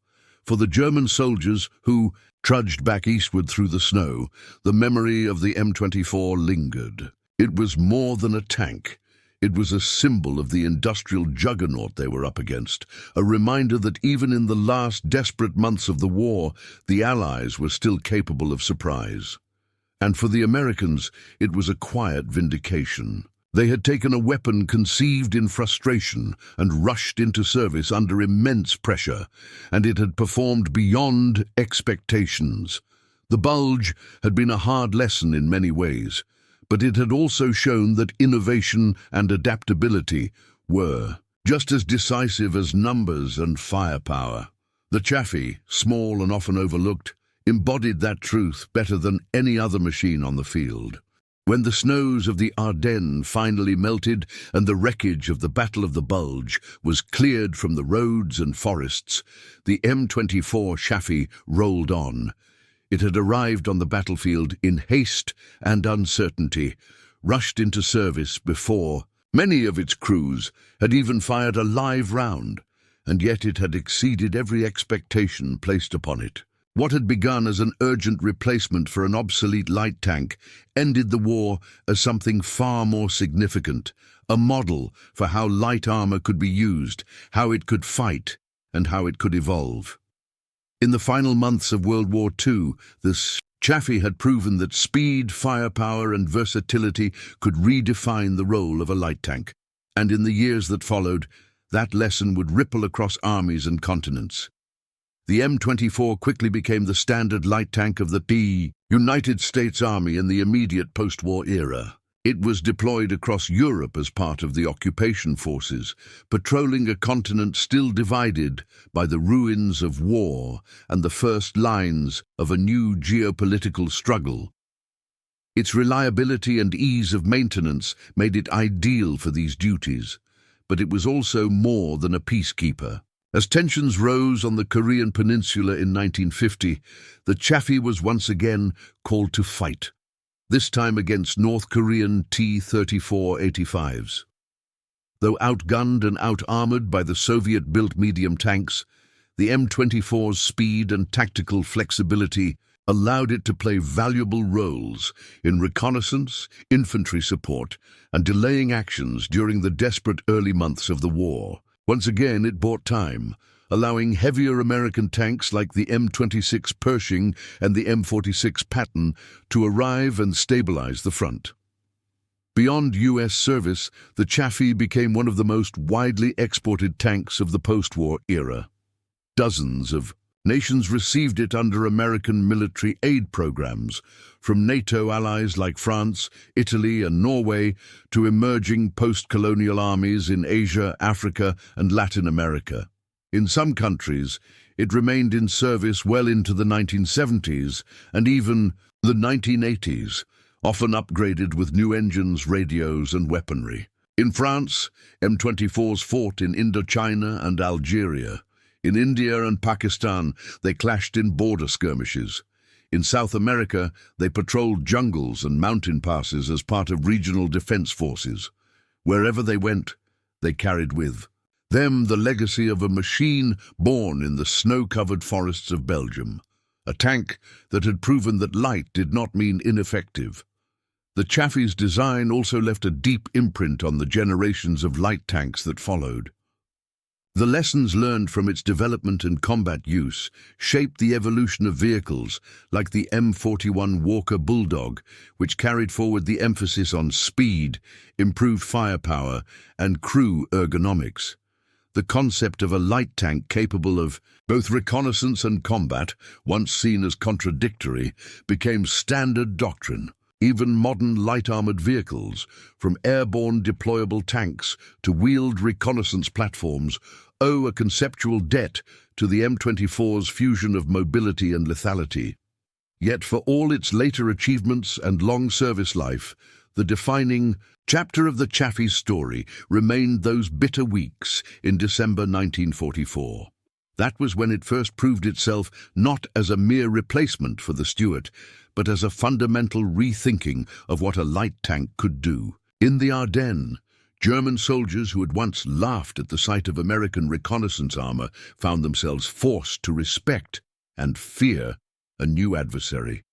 For the German soldiers who trudged back eastward through the snow, the memory of the M24 lingered. It was more than a tank. It was a symbol of the industrial juggernaut they were up against, a reminder that even in the last desperate months of the war, the Allies were still capable of surprise. And for the Americans, it was a quiet vindication. They had taken a weapon conceived in frustration and rushed into service under immense pressure, and it had performed beyond expectations. The Bulge had been a hard lesson in many ways, but it had also shown that innovation and adaptability were just as decisive as numbers and firepower. The Chaffee, small and often overlooked, embodied that truth better than any other machine on the field. When the snows of the Ardennes finally melted and the wreckage of the Battle of the Bulge was cleared from the roads and forests, the M24 Chaffee rolled on. It had arrived on the battlefield in haste and uncertainty, rushed into service before many of its crews had even fired a live round, and yet it had exceeded every expectation placed upon it. What had begun as an urgent replacement for an obsolete light tank ended the war as something far more significant, a model for how light armor could be used, how it could fight, and how it could evolve. In the final months of World War II, the Chaffee had proven that speed, firepower, and versatility could redefine the role of a light tank, and in the years that followed, that lesson would ripple across armies and continents. The M24 quickly became the standard light tank of the United States Army in the immediate post-war era. It was deployed across Europe as part of the occupation forces, patrolling a continent still divided by the ruins of war and the first lines of a new geopolitical struggle. Its reliability and ease of maintenance made it ideal for these duties, but it was also more than a peacekeeper. As tensions rose on the Korean peninsula in 1950, the Chaffee was once again called to fight, this time against North Korean T-34-85s. Though outgunned and out-armored by the Soviet-built medium tanks, the M24's speed and tactical flexibility allowed it to play valuable roles in reconnaissance, infantry support, and delaying actions during the desperate early months of the war. Once again, it bought time, allowing heavier American tanks like the M26 Pershing and the M46 Patton to arrive and stabilize the front. Beyond U.S. service, the Chaffee became one of the most widely exported tanks of the post-war era. Dozens of nations received it under American military aid programs, from NATO allies like France, Italy, and Norway to emerging post-colonial armies in Asia, Africa, and Latin America. In some countries, it remained in service well into the 1970s and even the 1980s, often upgraded with new engines, radios, and weaponry. In France, M24s fought in Indochina and Algeria. In India and Pakistan, they clashed in border skirmishes. In South America, they patrolled jungles and mountain passes as part of regional defense forces. Wherever they went, they carried with them the legacy of a machine born in the snow-covered forests of Belgium, a tank that had proven that light did not mean ineffective. The Chaffee's design also left a deep imprint on the generations of light tanks that followed. The lessons learned from its development and combat use shaped the evolution of vehicles like the M41 Walker Bulldog, which carried forward the emphasis on speed, improved firepower, and crew ergonomics. The concept of a light tank capable of both reconnaissance and combat, once seen as contradictory, became standard doctrine. Even modern light-armored vehicles, from airborne deployable tanks to wheeled reconnaissance platforms, owe a conceptual debt to the M24's fusion of mobility and lethality. Yet for all its later achievements and long service life, the defining chapter of the Chaffee's story remained those bitter weeks in December 1944. That was when it first proved itself not as a mere replacement for the Stuart, but as a fundamental rethinking of what a light tank could do. In the Ardennes, German soldiers who had once laughed at the sight of American reconnaissance armor found themselves forced to respect and fear a new adversary.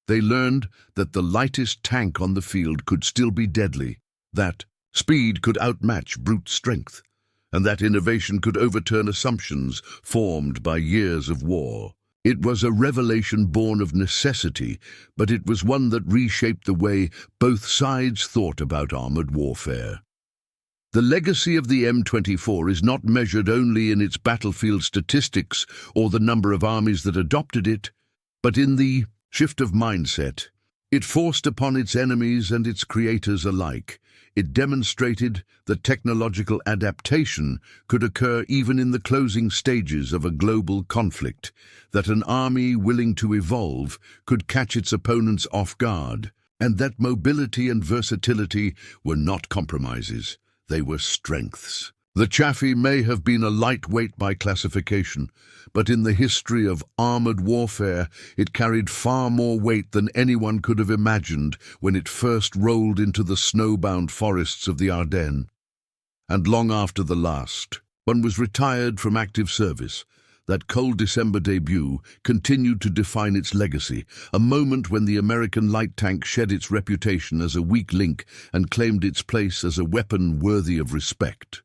They learned that the lightest tank on the field could still be deadly, that speed could outmatch brute strength, and that innovation could overturn assumptions formed by years of war. It was a revelation born of necessity, but it was one that reshaped the way both sides thought about armored warfare. The legacy of the M24 is not measured only in its battlefield statistics or the number of armies that adopted it, but in the shift of mindset it forced upon its enemies and its creators alike. It demonstrated that technological adaptation could occur even in the closing stages of a global conflict, that an army willing to evolve could catch its opponents off guard, and that mobility and versatility were not compromises, they were strengths. The Chaffee may have been a lightweight by classification, but in the history of armored warfare, it carried far more weight than anyone could have imagined when it first rolled into the snowbound forests of the Ardennes. And long after the last one was retired from active service, that cold December debut continued to define its legacy, a moment when the American light tank shed its reputation as a weak link and claimed its place as a weapon worthy of respect.